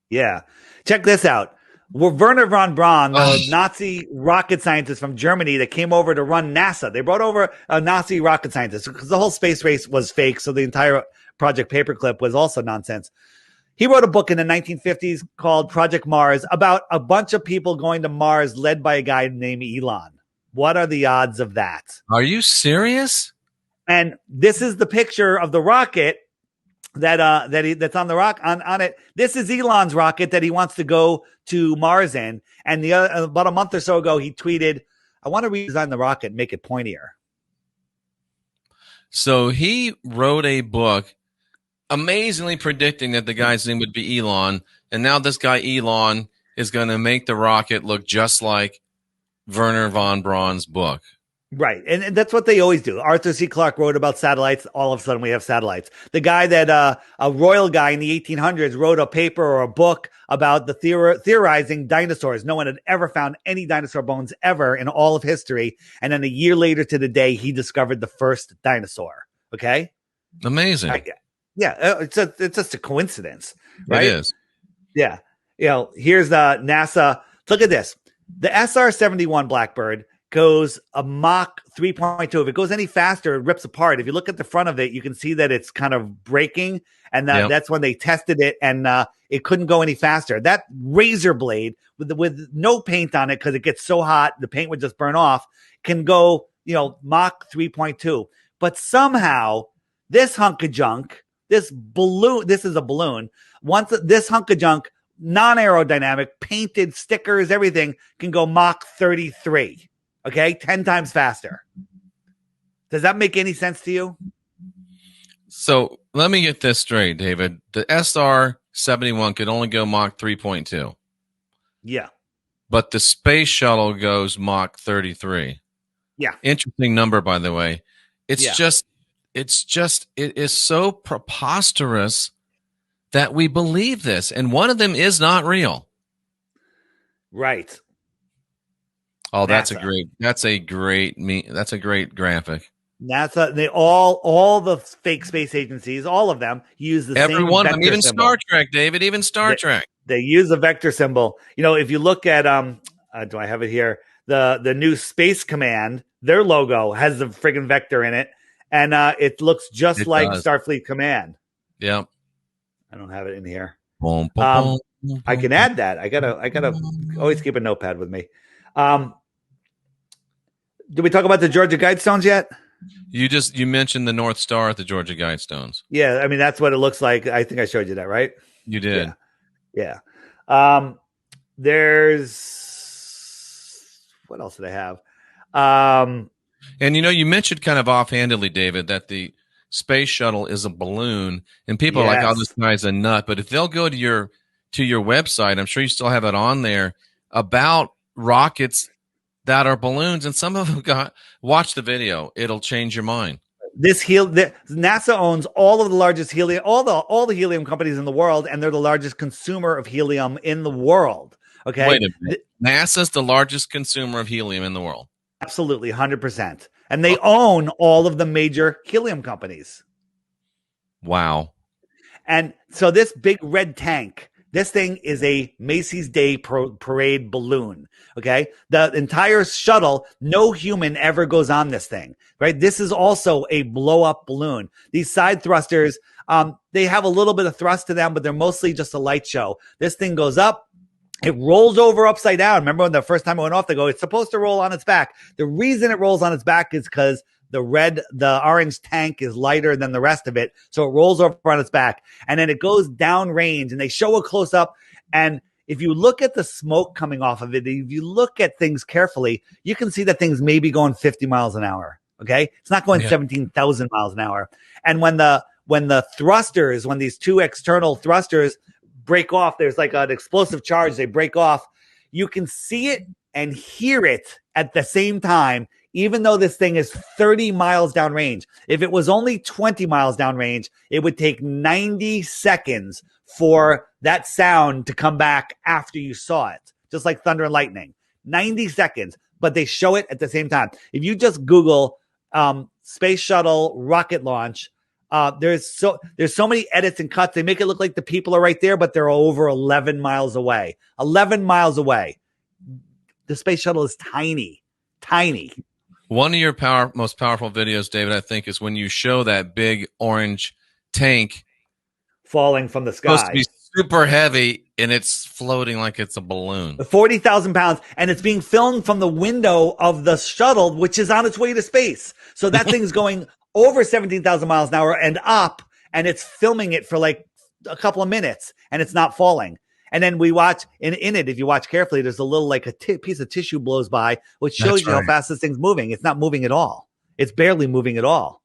Yeah. Check this out. Werner von Braun, the Nazi rocket scientist from Germany that came over to run NASA. They brought over a Nazi rocket scientist because the whole space race was fake. So the entire Project Paperclip was also nonsense. He wrote a book in the 1950s called Project Mars about a bunch of people going to Mars led by a guy named Elon. What are the odds of that? Are you serious? And this is the picture of the rocket that's on the rock on it. This is Elon's rocket that he wants to go to Mars in. And about a month or so ago, he tweeted, I want to redesign the rocket and make it pointier. So he wrote a book amazingly predicting that the guy's name would be Elon. And now this guy, Elon, is going to make the rocket look just like Werner von Braun's book. Right. And that's what they always do. Arthur C. Clarke wrote about satellites. All of a sudden we have satellites. The guy that a royal guy in the 1800s wrote a paper or a book about the theorizing dinosaurs. No one had ever found any dinosaur bones ever in all of history. And then a year later to the day, he discovered the first dinosaur. Okay. Amazing. Yeah. It's just a coincidence. Right? It is. Yeah. Here's the NASA. Look at this. The SR-71 Blackbird goes a Mach 3.2. If it goes any faster, it rips apart. If you look at the front of it, you can see that it's kind of breaking. And that's when they tested it, and it couldn't go any faster. That razor blade with no paint on it, because it gets so hot, the paint would just burn off, can go, Mach 3.2. But somehow this hunk of junk, this is a balloon. Once this hunk of junk, non-aerodynamic, painted stickers, everything, can go Mach 33. Okay, 10 times faster. Does that make any sense to you? So let me get this straight, David. The SR-71 could only go Mach 3.2. Yeah. But the space shuttle goes Mach 33. Yeah. Interesting number, by the way. It is so preposterous that we believe this. And one of them is not real. Right. Oh, that's NASA. that's a great graphic. NASA, they all the fake space agencies, all of them use the Every same one of them, vector even symbol. Star Trek, David, even Star Trek. They use a vector symbol. You know, if you look at do I have it here? The new Space Command, their logo has the friggin' vector in it, and it looks just It like does. Starfleet Command. Yep. I don't have it in here. Boom, boom, boom, I boom, can add that. I gotta always keep a notepad with me. Did we talk about the Georgia Guidestones yet? You mentioned the North Star at the Georgia Guidestones. Yeah, I mean that's what it looks like. I think I showed you that, right? You did. Yeah. There's what else did I have? And you mentioned kind of offhandedly, David, that the space shuttle is a balloon, and people are like, "Oh, this guy's a nut." But if they'll go to your website, I'm sure you still have it on there about rockets that are balloons, and some of them watch the video. It'll change your mind. NASA owns all of the largest helium, all the helium companies in the world, and they're the largest consumer of helium in the world. Okay, wait a minute. NASA's the largest consumer of helium in the world. Absolutely, 100%, and they own all of the major helium companies. Wow! And so this big red tank. This thing is a Macy's Day Parade balloon. Okay. The entire shuttle, no human ever goes on this thing, right? This is also a blow up balloon. These side thrusters, they have a little bit of thrust to them, but they're mostly just a light show. This thing goes up. It rolls over upside down. Remember when the first time it went off, they go, it's supposed to roll on its back. The reason it rolls on its back is because the orange tank is lighter than the rest of it. So it rolls over on its back and then it goes down range and they show a close up. And if you look at the smoke coming off of it, if you look at things carefully, you can see that things may be going 50 miles an hour. Okay. It's not going 17,000 miles an hour. And when these two external thrusters break off, there's like an explosive charge. They break off. You can see it and hear it at the same time, even though this thing is 30 miles downrange. If it was only 20 miles downrange, it would take 90 seconds for that sound to come back after you saw it, just like thunder and lightning. 90 seconds, but they show it at the same time. If you just Google space shuttle rocket launch, there's so many edits and cuts. They make it look like the people are right there, but they're over 11 miles away. 11 miles away. The space shuttle is tiny. One of your most powerful videos, David, I think, is when you show that big orange tank falling from the sky. Supposed to be super heavy, and it's floating like it's a balloon. 40,000 pounds, and it's being filmed from the window of the shuttle, which is on its way to space. So that thing's going over 17,000 miles an hour and up, and it's filming it for like a couple of minutes, and it's not falling. And then we watch in it. If you watch carefully, there's a little like piece of tissue blows by, which shows you how fast this thing's moving. It's not moving at all. It's barely moving at all.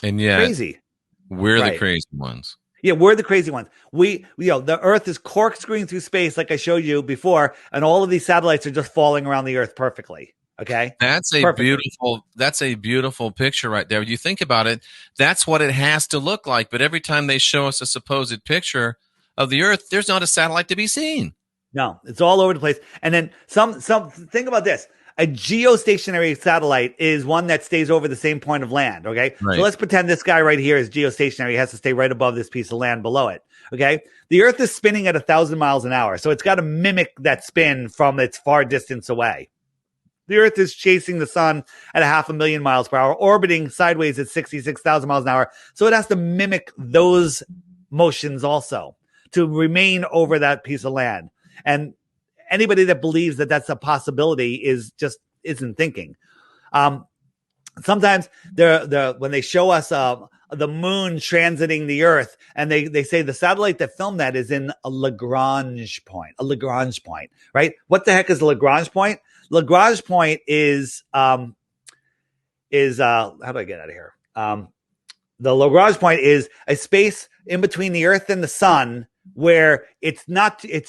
And yet, crazy. We're the crazy ones. Yeah, we're the crazy ones. The Earth is corkscrewing through space, like I showed you before, and all of these satellites are just falling around the Earth perfectly. Okay, that's a beautiful picture right there. When you think about it, that's what it has to look like. But every time they show us a supposed picture of the Earth, there's not a satellite to be seen. No, it's all over the place. And then some think about this. A geostationary satellite is one that stays over the same point of land. Okay. Right. So let's pretend this guy right here is geostationary. He has to stay right above this piece of land below it. Okay. The Earth is spinning at 1,000 miles an hour. So it's got to mimic that spin from its far distance away. The Earth is chasing the sun at 500,000 miles per hour, orbiting sideways at 66,000 miles an hour. So it has to mimic those motions also to remain over that piece of land. And anybody that believes that that's a possibility isn't thinking. Sometimes when they show us the moon transiting the Earth, and they say the satellite that filmed that is in a Lagrange point, right? What the heck is a Lagrange point? Lagrange point is how do I get out of here? The Lagrange point is a space in between the Earth and the sun where it's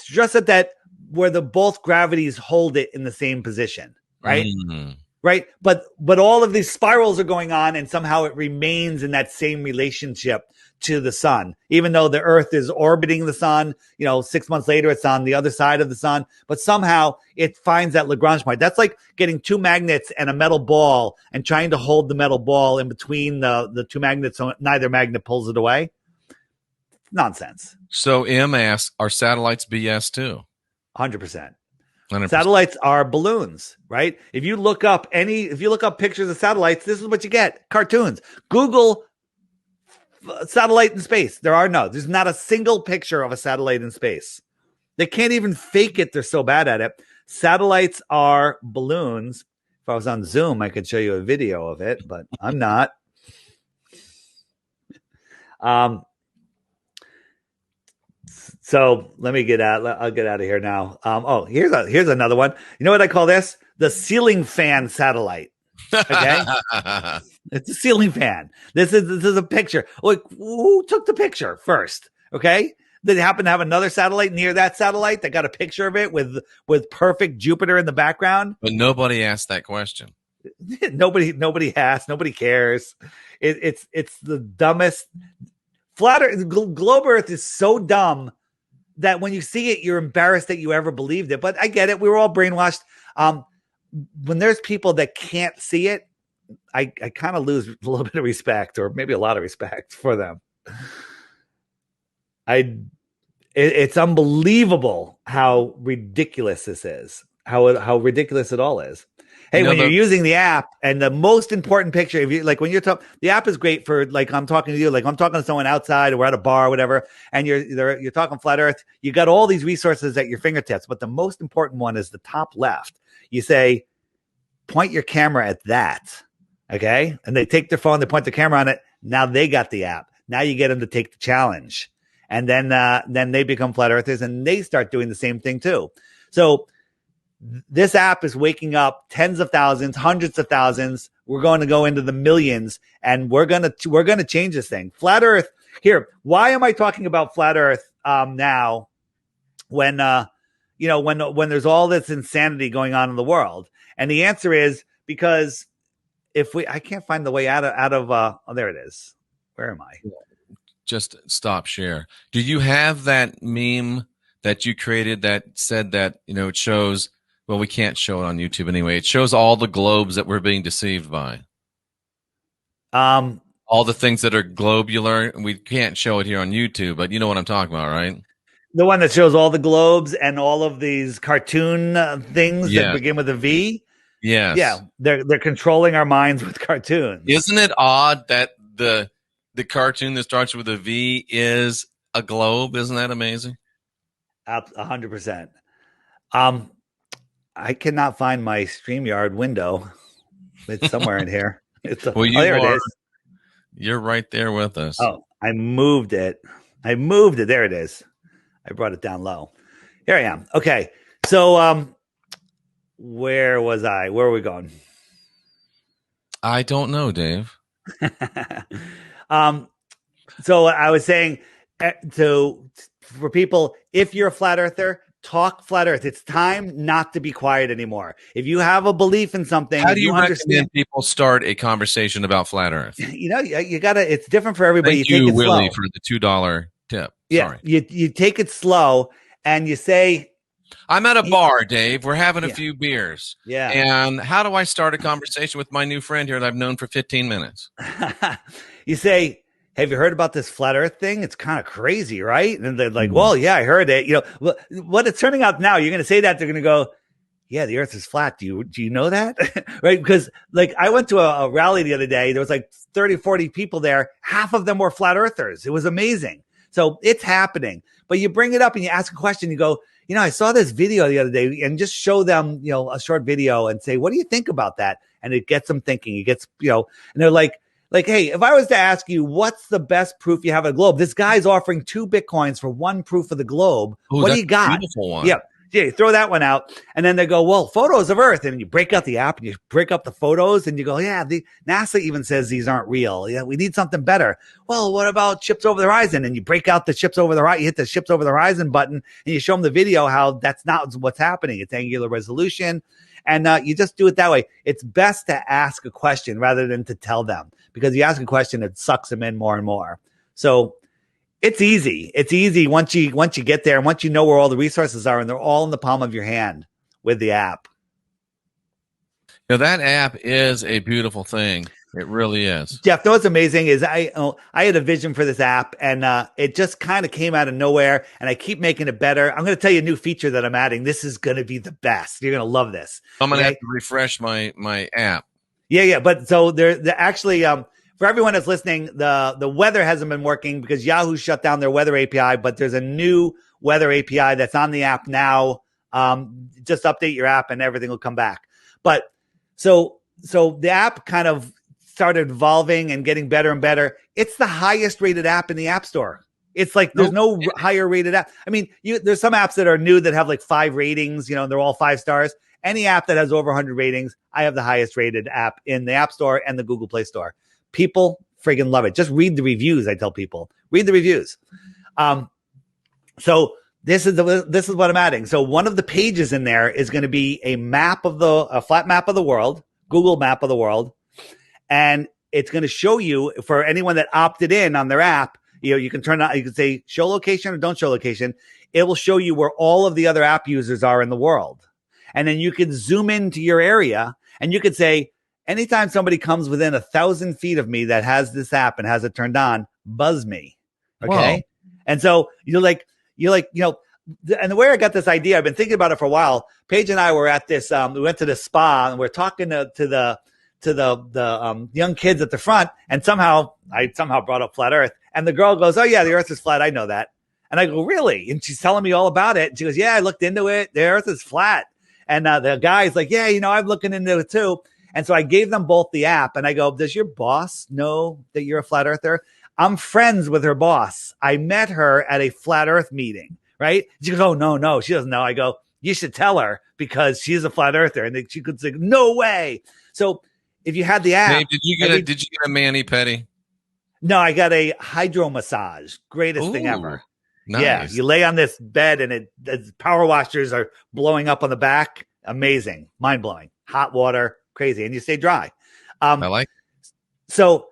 just at that where both gravities hold it in the same position, right? Mm-hmm. Right. But all of these spirals are going on, and somehow it remains in that same relationship to the sun, even though the Earth is orbiting the sun. 6 months later, it's on the other side of the sun, but somehow it finds that Lagrange point. That's like getting two magnets and a metal ball and trying to hold the metal ball in between the two magnets so neither magnet pulls it away. Nonsense. So M asks, are satellites BS too? 100%. 100%. Satellites are balloons, right? If you look up pictures of satellites, this is what you get. Cartoons. Google satellite in space. There's not a single picture of a satellite in space. They can't even fake it. They're so bad at it. Satellites are balloons. If I was on Zoom, I could show you a video of it, but I'm not. So let me I'll get out of here now. Here's another one. You know what I call this? The ceiling fan satellite. Okay. It's a ceiling fan. This is a picture. Like, who took the picture first? Okay. They happen to have another satellite near that satellite that got a picture of it with perfect Jupiter in the background. But nobody asked that question. Nobody asked. Nobody cares. It's the dumbest. Globe Earth is so dumb that when you see it, you're embarrassed that you ever believed it. But I get it. We were all brainwashed. When there's people that can't see it, I kind of lose a little bit of respect, or maybe a lot of respect for them. It's unbelievable how ridiculous this is, how ridiculous it all is. Hey, when you're using the app, and the most important picture, if you like, when you're talking, the app is great for, like, I'm talking to you, like I'm talking to someone outside, or we're at a bar or whatever, and you're talking flat Earth. You got all these resources at your fingertips, but the most important one is the top left. You say, point your camera at that, okay? And they take their phone, they point the camera on it. Now they got the app. Now you get them to take the challenge, and then they become flat earthers, and they start doing the same thing too. So this app is waking up tens of thousands, hundreds of thousands. We're going to go into the millions, and we're going to change this thing. Flat Earth here. Why am I talking about flat Earth now when there's all this insanity going on in the world? And the answer is because I can't find the way out of there it is. Where am I? Just stop share. Do you have that meme that you created that said that, it shows, well, we can't show it on YouTube anyway. It shows all the globes that we're being deceived by. All the things that are globular. We can't show it here on YouTube, but you know what I'm talking about, right? The one that shows all the globes and all of these cartoon things that begin with a V. Yes. Yeah. They're controlling our minds with cartoons. Isn't it odd that the cartoon that starts with a V is a globe? Isn't that amazing? 100%. I cannot find my StreamYard window. It's somewhere in here. There it is. You're right there with us. Oh, I moved it. There it is. I brought it down low. Here I am. Okay. So, where was I? Where are we going? I don't know, Dave. So I was saying for people, if you're a flat earther, talk flat Earth. It's time not to be quiet anymore. If you have a belief in something, how do you recommend people start a conversation about flat Earth? You gotta. It's different for everybody. Thank you, Willie, for the $2 tip. Yeah, sorry. You take it slow, and you say, "I'm at a bar, Dave. We're having a few beers. Yeah, and how do I start a conversation with my new friend here that I've known for 15 minutes?" You say, have you heard about this flat Earth thing? It's kind of crazy, right? And they're like, well, yeah, I heard it. What it's turning out now, you're going to say that, they're going to go, yeah, the Earth is flat. Do you know that? Right? Because like I went to a rally the other day. There was like 30, 40 people there. Half of them were flat earthers. It was amazing. So it's happening. But you bring it up and you ask a question. You go, I saw this video the other day, and just show them, a short video and say, what do you think about that? And it gets them thinking. It gets, and they're like, hey, if I was to ask you, what's the best proof you have of a globe? This guy's offering 2 Bitcoins for 1 proof of the globe. Ooh, what do you got? Beautiful one. Yeah, throw that one out. And then they go, well, photos of Earth. And you break out the app and you break up the photos and you go, yeah, NASA even says these aren't real. Yeah, we need something better. Well, what about ships over the horizon? And you break out the ships over the horizon. You hit the ships over the horizon button and you show them the video how that's not what's happening. It's angular resolution. And you just do it that way. It's best to ask a question rather than to tell them, because you ask a question, it sucks them in more and more. So it's easy. It's easy once you get there and once you know where all the resources are, and they're all in the palm of your hand with the app. That app is a beautiful thing. It really is. Jeff, what's amazing is I had a vision for this app, and it just kind of came out of nowhere, and I keep making it better. I'm going to tell you a new feature that I'm adding. This is going to be the best. You're going to love this. I'm going to have to refresh my app. Yeah. But so they're actually for everyone that's listening, the weather hasn't been working because Yahoo shut down their weather API, but there's a new weather API that's on the app now. Just update your app and everything will come back. But so the app kind of started evolving and getting better and better. It's the highest rated app in the App Store. It's like there's no higher rated app. I mean, there's some apps that are new that have like 5 ratings, they're all 5 stars. Any app that has over 100 ratings, I have the highest rated app in the App Store and the Google Play Store. People friggin' love it. Just read the reviews. I tell people, read the reviews. So this is what I'm adding. So one of the pages in there is going to be a flat map of the world, Google map of the world. And it's going to show you, for anyone that opted in on their app, you can turn on, you can say show location or don't show location. It will show you where all of the other app users are in the world. And then you can zoom into your area and you could say, anytime somebody comes within 1,000 feet of me that has this app and has it turned on, buzz me. Okay. Whoa. And so you're like, and the way I got this idea, I've been thinking about it for a while. Paige and I were at this, we went to the spa and we're talking to the young kids at the front, and I somehow brought up flat Earth, and the girl goes, "Oh yeah, the Earth is flat. I know that." And I go, "Really?" And she's telling me all about it. And she goes, "Yeah, I looked into it. The Earth is flat." And the guy's like, "Yeah, I'm looking into it too." And so I gave them both the app, and I go, "Does your boss know that you're a flat earther?" I'm friends with her boss. I met her at a flat Earth meeting, right? She goes, "Oh no, she doesn't know." I go, "You should tell her because she's a flat earther." And she could say, "No way." So if you had the app, Dave, did you get a mani-pedi? No, I got a hydro massage. Greatest thing ever. Nice. Yeah, you lay on this bed and the power washers are blowing up on the back. Amazing, mind blowing. Hot water, crazy, and you stay dry. I like. So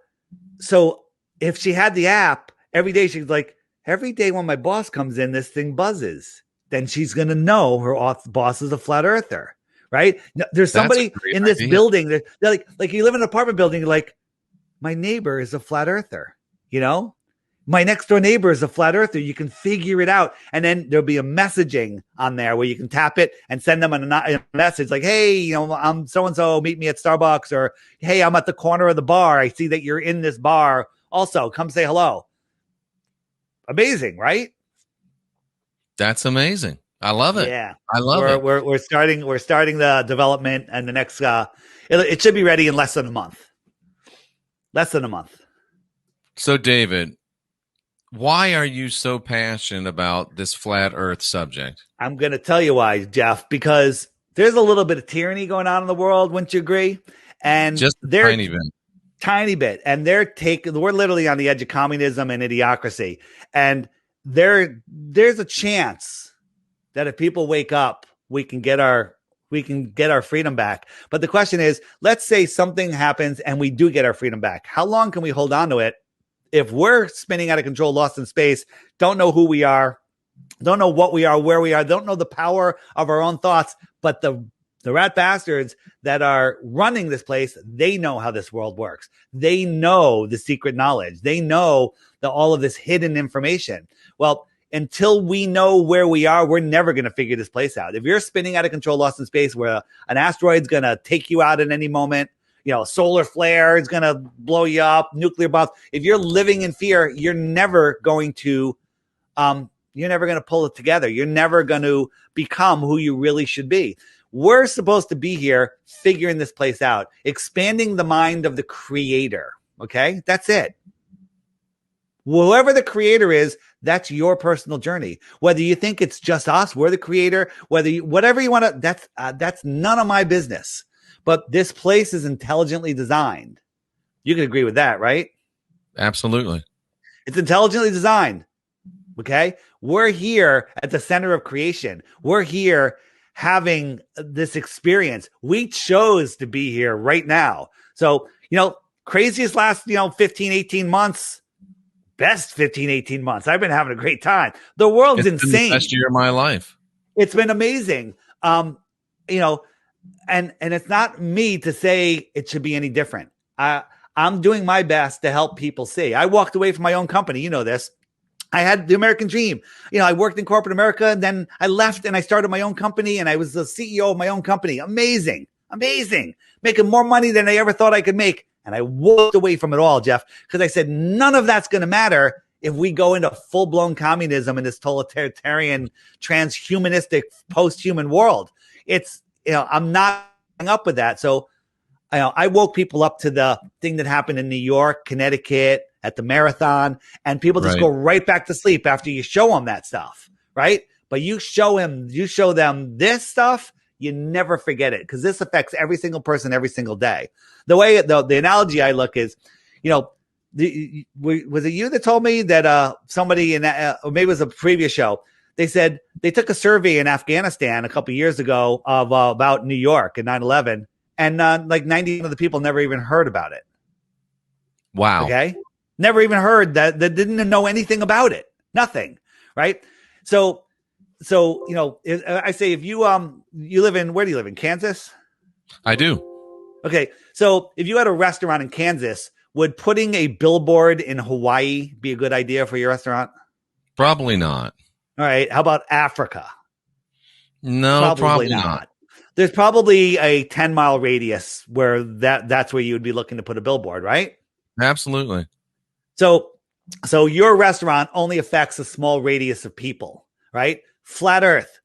if she had the app every day, she's like, every day when my boss comes in, this thing buzzes. Then she's gonna know her boss is a flat earther. Right? There's somebody in this building that they're like you live in an apartment building. You're like, my neighbor is a flat earther. My next door neighbor is a flat earther. You can figure it out. And then there'll be a messaging on there where you can tap it and send them a message like, "Hey, I'm so-and-so, meet me at Starbucks," or, "Hey, I'm at the corner of the bar. I see that you're in this bar. Also, come say hello." Amazing, right? That's amazing. I love it. Yeah, I love it. We're starting the development, and the next it should be ready in less than a month. Less than a month. So, David, why are you so passionate about this flat Earth subject? I'm going to tell you why, Jeff. Because there's a little bit of tyranny going on in the world. Wouldn't you agree? And just a tiny bit. And we're literally on the edge of communism and idiocracy. And there's a chance that if people wake up, we can get our freedom back. But the question is, let's say something happens and we do get our freedom back. How long can we hold on to it if we're spinning out of control, lost in space, don't know who we are, don't know what we are, where we are, don't know the power of our own thoughts, but the rat bastards that are running this place, they know how this world works. They know the secret knowledge. They know all of this hidden information. Well, until we know where we are, we're never going to figure this place out. If you're spinning out of control, lost in space, where an asteroid's going to take you out at any moment, solar flare is going to blow you up, nuclear bombs. If you're living in fear, you're never going to pull it together. You're never going to become who you really should be. We're supposed to be here figuring this place out, expanding the mind of the creator. Okay, that's it. Whoever the creator is, that's your personal journey. Whether you think it's just us, we're the creator, whatever you want to, that's none of my business. But this place is intelligently designed. You can agree with that, right? Absolutely. It's intelligently designed. Okay. We're here at the center of creation. We're here having this experience. We chose to be here right now. So, craziest last, 15, 18 months, best 15, 18 months. I've been having a great time. The world's It's been the insane. best year of my life. It's been amazing. You know, and it's not me to say it should be any different. I'm doing my best to help people see. I walked away from my own company. You know this. I had the American dream. You know, I worked in corporate America, and then I left and I started my own company, and I was the CEO of my own company. Amazing, making more money than I ever thought I could make. And I walked away from it all, Jeff, because I said, none of that's going to matter if we go into full-blown communism in this totalitarian, transhumanistic, post-human world. It's, you know, I'm not up with that. So, you know, I woke people up to the thing that happened in New York, Connecticut, at the marathon, and people just go right back to sleep after you show them that stuff, right? But you show them this stuff, you never forget it, because this affects every single person every single day. The way the analogy I look is, you know, was it you that told me that somebody or maybe it was a previous show, they said they took a survey in Afghanistan a couple of years ago of about New York and 9/11, and like 90% of the people never even heard about it. Wow. Okay. Never even heard that didn't know anything about it. Nothing. Right. So, you know, I say, if you live in, where do you live in? Kansas? I do. Okay. So if you had a restaurant in Kansas, would putting a billboard in Hawaii be a good idea for your restaurant? Probably not. All right. How about Africa? No, probably not. There's probably a 10-mile radius where that's where you would be looking to put a billboard, right? Absolutely. So your restaurant only affects a small radius of people, right? Flat Earth.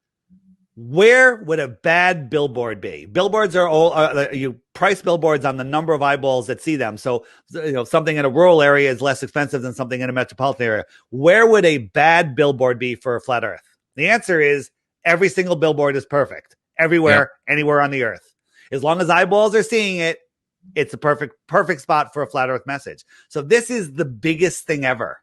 Where would a bad billboard be? Billboards are you price billboards on the number of eyeballs that see them. So, you know, something in a rural area is less expensive than something in a metropolitan area. Where would a bad billboard be for a flat Earth? The answer is every single billboard is perfect everywhere, anywhere on the earth. As long as eyeballs are seeing it, it's a perfect spot for a flat Earth message. So this is the biggest thing ever.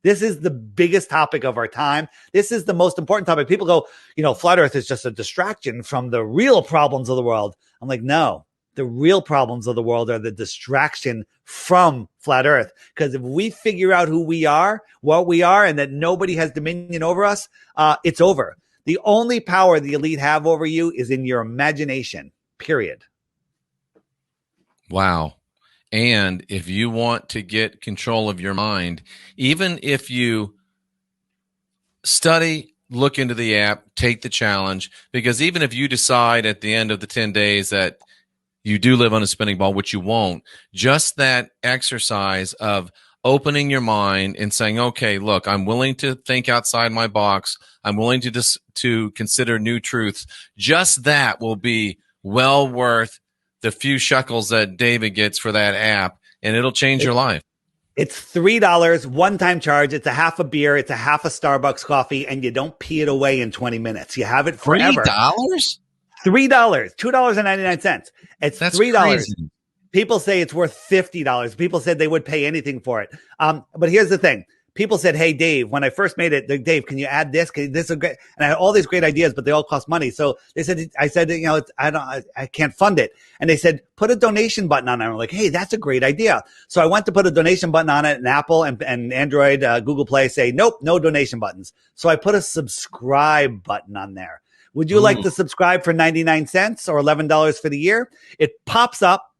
This is the biggest topic of our time. This is the most important topic. People go, you know, flat Earth is just a distraction from the real problems of the world. I'm like, no, the real problems of the world are the distraction from flat Earth. Because if we figure out who we are, what we are, and that nobody has dominion over us, it's over. The only power the elite have over you is in your imagination, period. Wow. And if you want to get control of your mind, even if you study, look into the app, take the challenge, because even if you decide at the end of the 10 days that you do live on a spinning ball, which you won't, just that exercise of opening your mind and saying, okay, look, I'm willing to think outside my box. I'm willing to consider new truths. Just that will be well worth the few shekels that David gets for that app, and it'll change your life. It's $3 one-time charge. It's a half a beer. It's a half a Starbucks coffee, and you don't pee it away in 20 minutes. You have it forever. $3? $3, $2.99. That's $3. Crazy. People say it's worth $50. People said they would pay anything for it. But here's the thing. People said, hey, Dave, when I first made it, Dave, can you add this? This is great. And I had all these great ideas, but they all cost money. So they said, I said, you know, I can't fund it. And they said, put a donation button on it. I'm like, hey, that's a great idea. So I went to put a donation button on it, and Apple and Android, Google Play say, nope, no donation buttons. So I put a subscribe button on there. Would you like to subscribe for 99 cents or $11 for the year? It pops up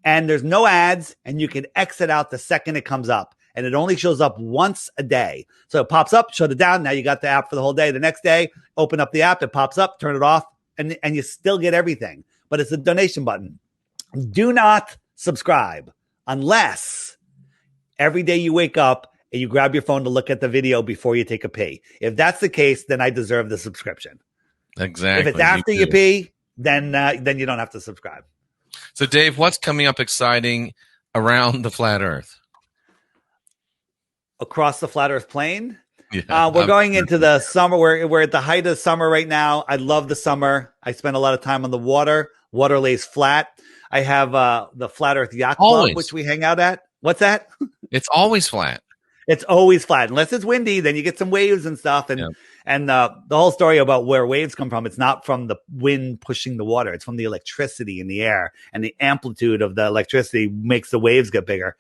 and there's no ads, and you can exit out the second it comes up. And it only shows up once a day. So it pops up, shut it down. Now you got the app for the whole day. The next day, open up the app, it pops up, turn it off, and you still get everything. But it's a donation button. Do not subscribe unless every day you wake up and you grab your phone to look at the video before you take a pee. If that's the case, then I deserve the subscription. Exactly. If it's after you pee, then you don't have to subscribe. So, Dave, what's coming up exciting around the flat Earth? Across the flat Earth plane. Yeah, we're going into the summer. We're at the height of summer right now. I love the summer. I spend a lot of time on the water. Water lays flat. I have the Flat Earth Yacht Club, which we hang out at. What's that? It's always flat. It's always flat. Unless it's windy, then you get some waves and stuff. And the whole story about where waves come from, it's not from the wind pushing the water. It's from the electricity in the air. And the amplitude of the electricity makes the waves get bigger.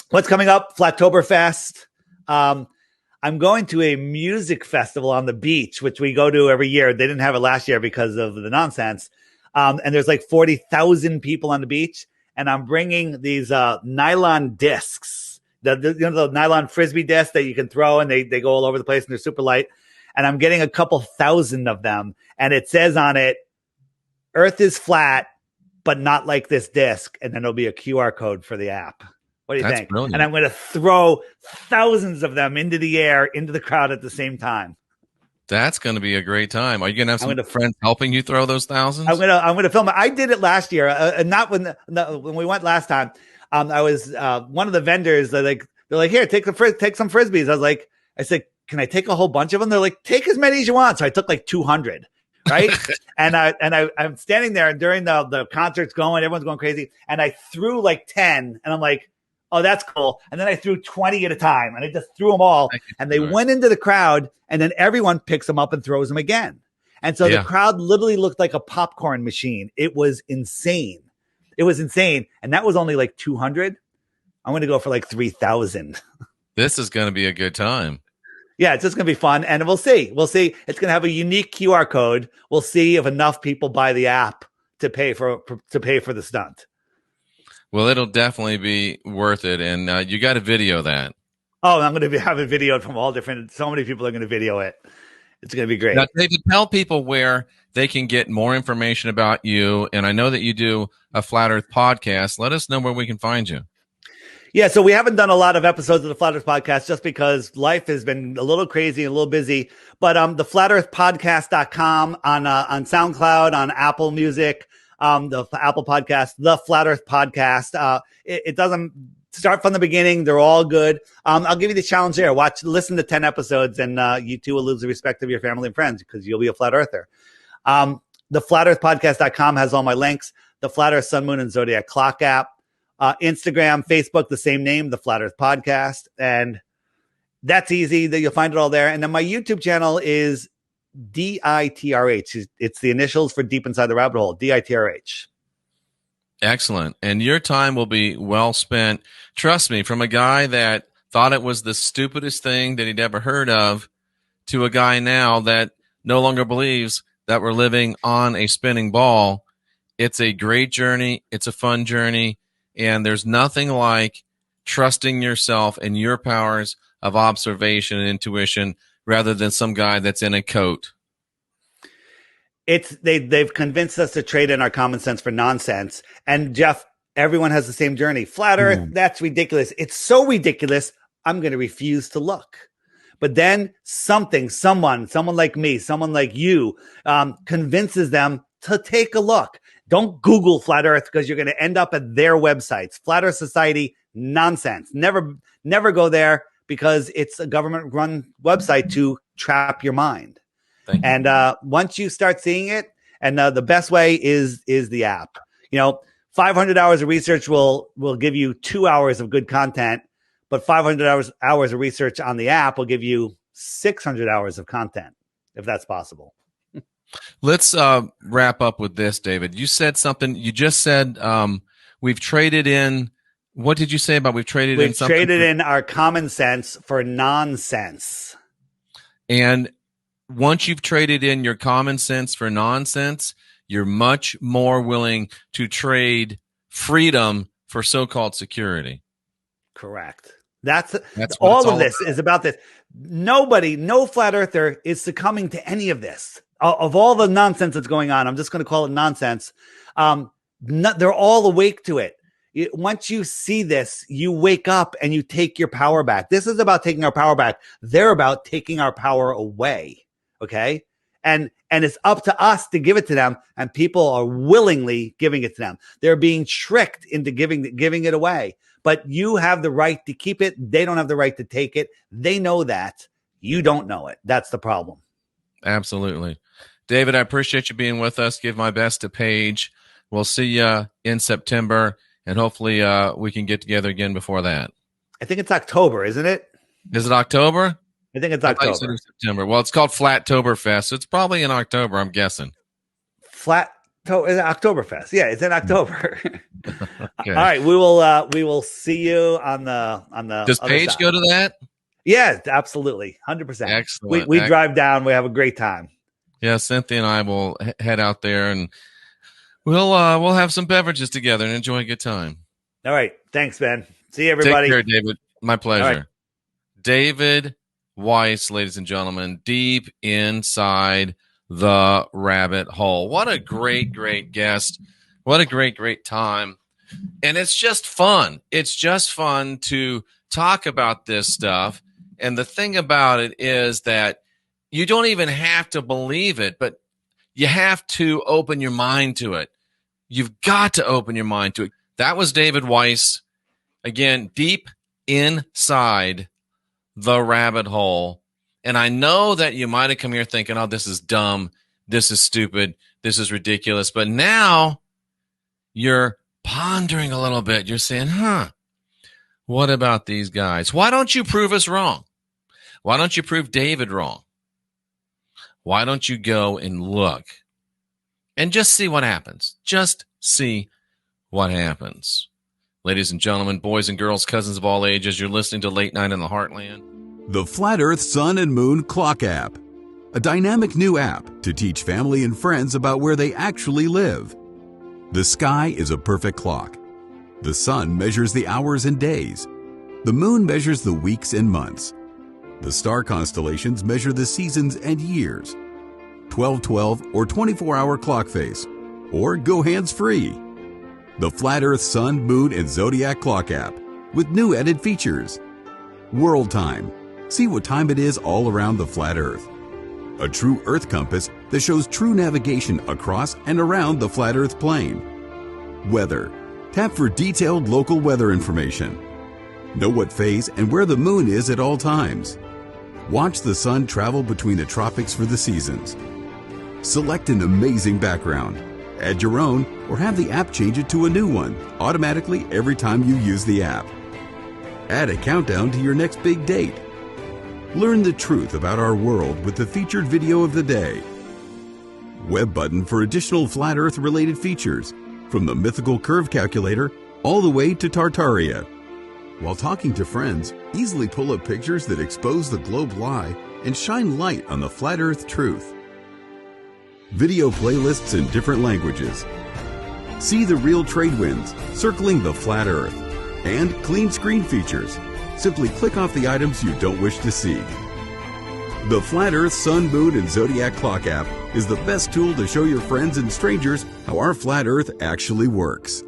What's coming up? Flattoberfest. I'm going to a music festival on the beach, which we go to every year. They didn't have it last year because of the nonsense. And there's like 40,000 people on the beach. And I'm bringing these nylon discs, the nylon Frisbee discs that you can throw and they go all over the place and they're super light. And I'm getting a couple thousand of them. And it says on it, Earth is flat, but not like this disc. And then there'll be a QR code for the app. What do you think? Brilliant. And I'm going to throw thousands of them into the air, into the crowd at the same time. That's going to be a great time. Are you going to have some friends helping you throw those thousands? I'm going to film it. I did it last year, not when we went last time. I was one of the vendors. They're like, here, take some frisbees. I said, can I take a whole bunch of them? They're like, take as many as you want. So I took like 200. Right. and I'm standing there and during the concert's going, everyone's going crazy. And I threw like 10 and I'm like, oh, that's cool. And then I threw 20 at a time and I just threw them all and they went into the crowd and then everyone picks them up and throws them again. And so the crowd literally looked like a popcorn machine. It was insane. And that was only like 200. I'm going to go for like 3,000. This is going to be a good time. Yeah, it's just going to be fun. And we'll see. It's going to have a unique QR code. We'll see if enough people buy the app to pay for the stunt. Well, it'll definitely be worth it. And you got to video that. Oh, I'm going to have it videoed from all different. So many people are going to video it. It's going to be great. Now, David, tell people where they can get more information about you. And I know that you do a Flat Earth podcast. Let us know where we can find you. Yeah, so we haven't done a lot of episodes of the Flat Earth Podcast just because life has been a little crazy and a little busy. But the flatearthpodcast.com on SoundCloud, on Apple Music, the Apple Podcast, the Flat Earth Podcast. It doesn't start from the beginning. They're all good. I'll give you the challenge there. Listen to 10 episodes and you too will lose the respect of your family and friends because you'll be a flat earther. The flatearthpodcast.com has all my links. The Flat Earth Sun, Moon, and Zodiac Clock app. Instagram, Facebook, the same name, the Flat Earth Podcast. And that's easy. That you'll find it all there. And then my YouTube channel is DITRH. It's the initials for Deep Inside the Rabbit Hole, DITRH. Excellent. And your time will be well spent. Trust me, from a guy that thought it was the stupidest thing that he'd ever heard of to a guy now that no longer believes that we're living on a spinning ball. It's a great journey. It's a fun journey. And there's nothing like trusting yourself and your powers of observation and intuition rather than some guy that's in a coat. They've convinced us to trade in our common sense for nonsense. And Jeff, everyone has the same journey. Flat Earth, that's ridiculous. It's so ridiculous, I'm going to refuse to look. But then someone like me, someone like you, convinces them to take a look. Don't Google Flat Earth because you're going to end up at their websites. Flat Earth Society, nonsense. Never go there because it's a government-run website to trap your mind. And once you start seeing it, and the best way is the app. 500 hours of research will give you 2 hours of good content, but 500 hours of research on the app will give you 600 hours of content, if that's possible. Let's wrap up with this, David. You said something. You just said we've traded in. What did you say about we've traded in something? We've traded in our common sense for nonsense. And once you've traded in your common sense for nonsense, you're much more willing to trade freedom for so-called security. Correct. That's all of this is about this. No flat earther is succumbing to any of this. Of all the nonsense that's going on, I'm just going to call it nonsense. They're all awake to it. Once you see this, you wake up and you take your power back. This is about taking our power back. They're about taking our power away. Okay. And it's up to us to give it to them. And people are willingly giving it to them. They're being tricked into giving it away. But you have the right to keep it. They don't have the right to take it. They know that. You don't know it. That's the problem. Absolutely. David, I appreciate you being with us. Give my best to Paige. We'll see you in September, and hopefully we can get together again before that. I think it's October, isn't it? Is it October? I think it's October. I thought you said September. Well, it's called Flattoberfest, so it's probably in October, I'm guessing. Oktoberfest. Yeah, it's in October. Okay. All right, we will see you on the. Does other Paige side. go to that? Yeah, absolutely, 100%. Excellent. We drive down. We have a great time. Yeah, Cynthia and I will head out there, and we'll have some beverages together and enjoy a good time. All right, thanks, Ben. See you, everybody. Take care, David. My pleasure. All right. David Weiss, ladies and gentlemen, deep inside the rabbit hole. What a great, great guest. What a great, great time. And it's just fun. It's just fun to talk about this stuff. And the thing about it is that you don't even have to believe it, but you have to open your mind to it. You've got to open your mind to it. That was David Weiss. Again, deep inside the rabbit hole. And I know that you might have come here thinking, oh, this is dumb. This is stupid. This is ridiculous. But now you're pondering a little bit. You're saying, what about these guys? Why don't you prove us wrong? Why don't you prove David wrong? Why don't you go and look and just see what happens? Just see what happens. Ladies and gentlemen, boys and girls, cousins of all ages, you're listening to Late Night in the Heartland. The Flat Earth Sun and Moon Clock App, a dynamic new app to teach family and friends about where they actually live. The sky is a perfect clock. The sun measures the hours and days. The moon measures the weeks and months. The star constellations measure the seasons and years. 12/12 or 24-hour clock face, or go hands-free. The Flat Earth Sun, Moon, and Zodiac Clock App with new added features. World Time. See what time it is all around the flat Earth. A true Earth compass that shows true navigation across and around the flat Earth plane. Weather. Tap for detailed local weather information. Know what phase and where the moon is at all times. Watch the sun travel between the tropics for the seasons. Select an amazing background. Add your own or have the app change it to a new one automatically every time you use the app. Add a countdown to your next big date. Learn the truth about our world with the featured video of the day. Web button for additional flat Earth related features, from the mythical curve calculator all the way to Tartaria. While talking to friends, easily pull up pictures that expose the globe lie and shine light on the flat Earth truth. Video playlists in different languages. See the real trade winds circling the flat Earth, and clean screen features. Simply click off the items you don't wish to see. The Flat Earth Sun, Moon, and Zodiac Clock app is the best tool to show your friends and strangers how our flat Earth actually works.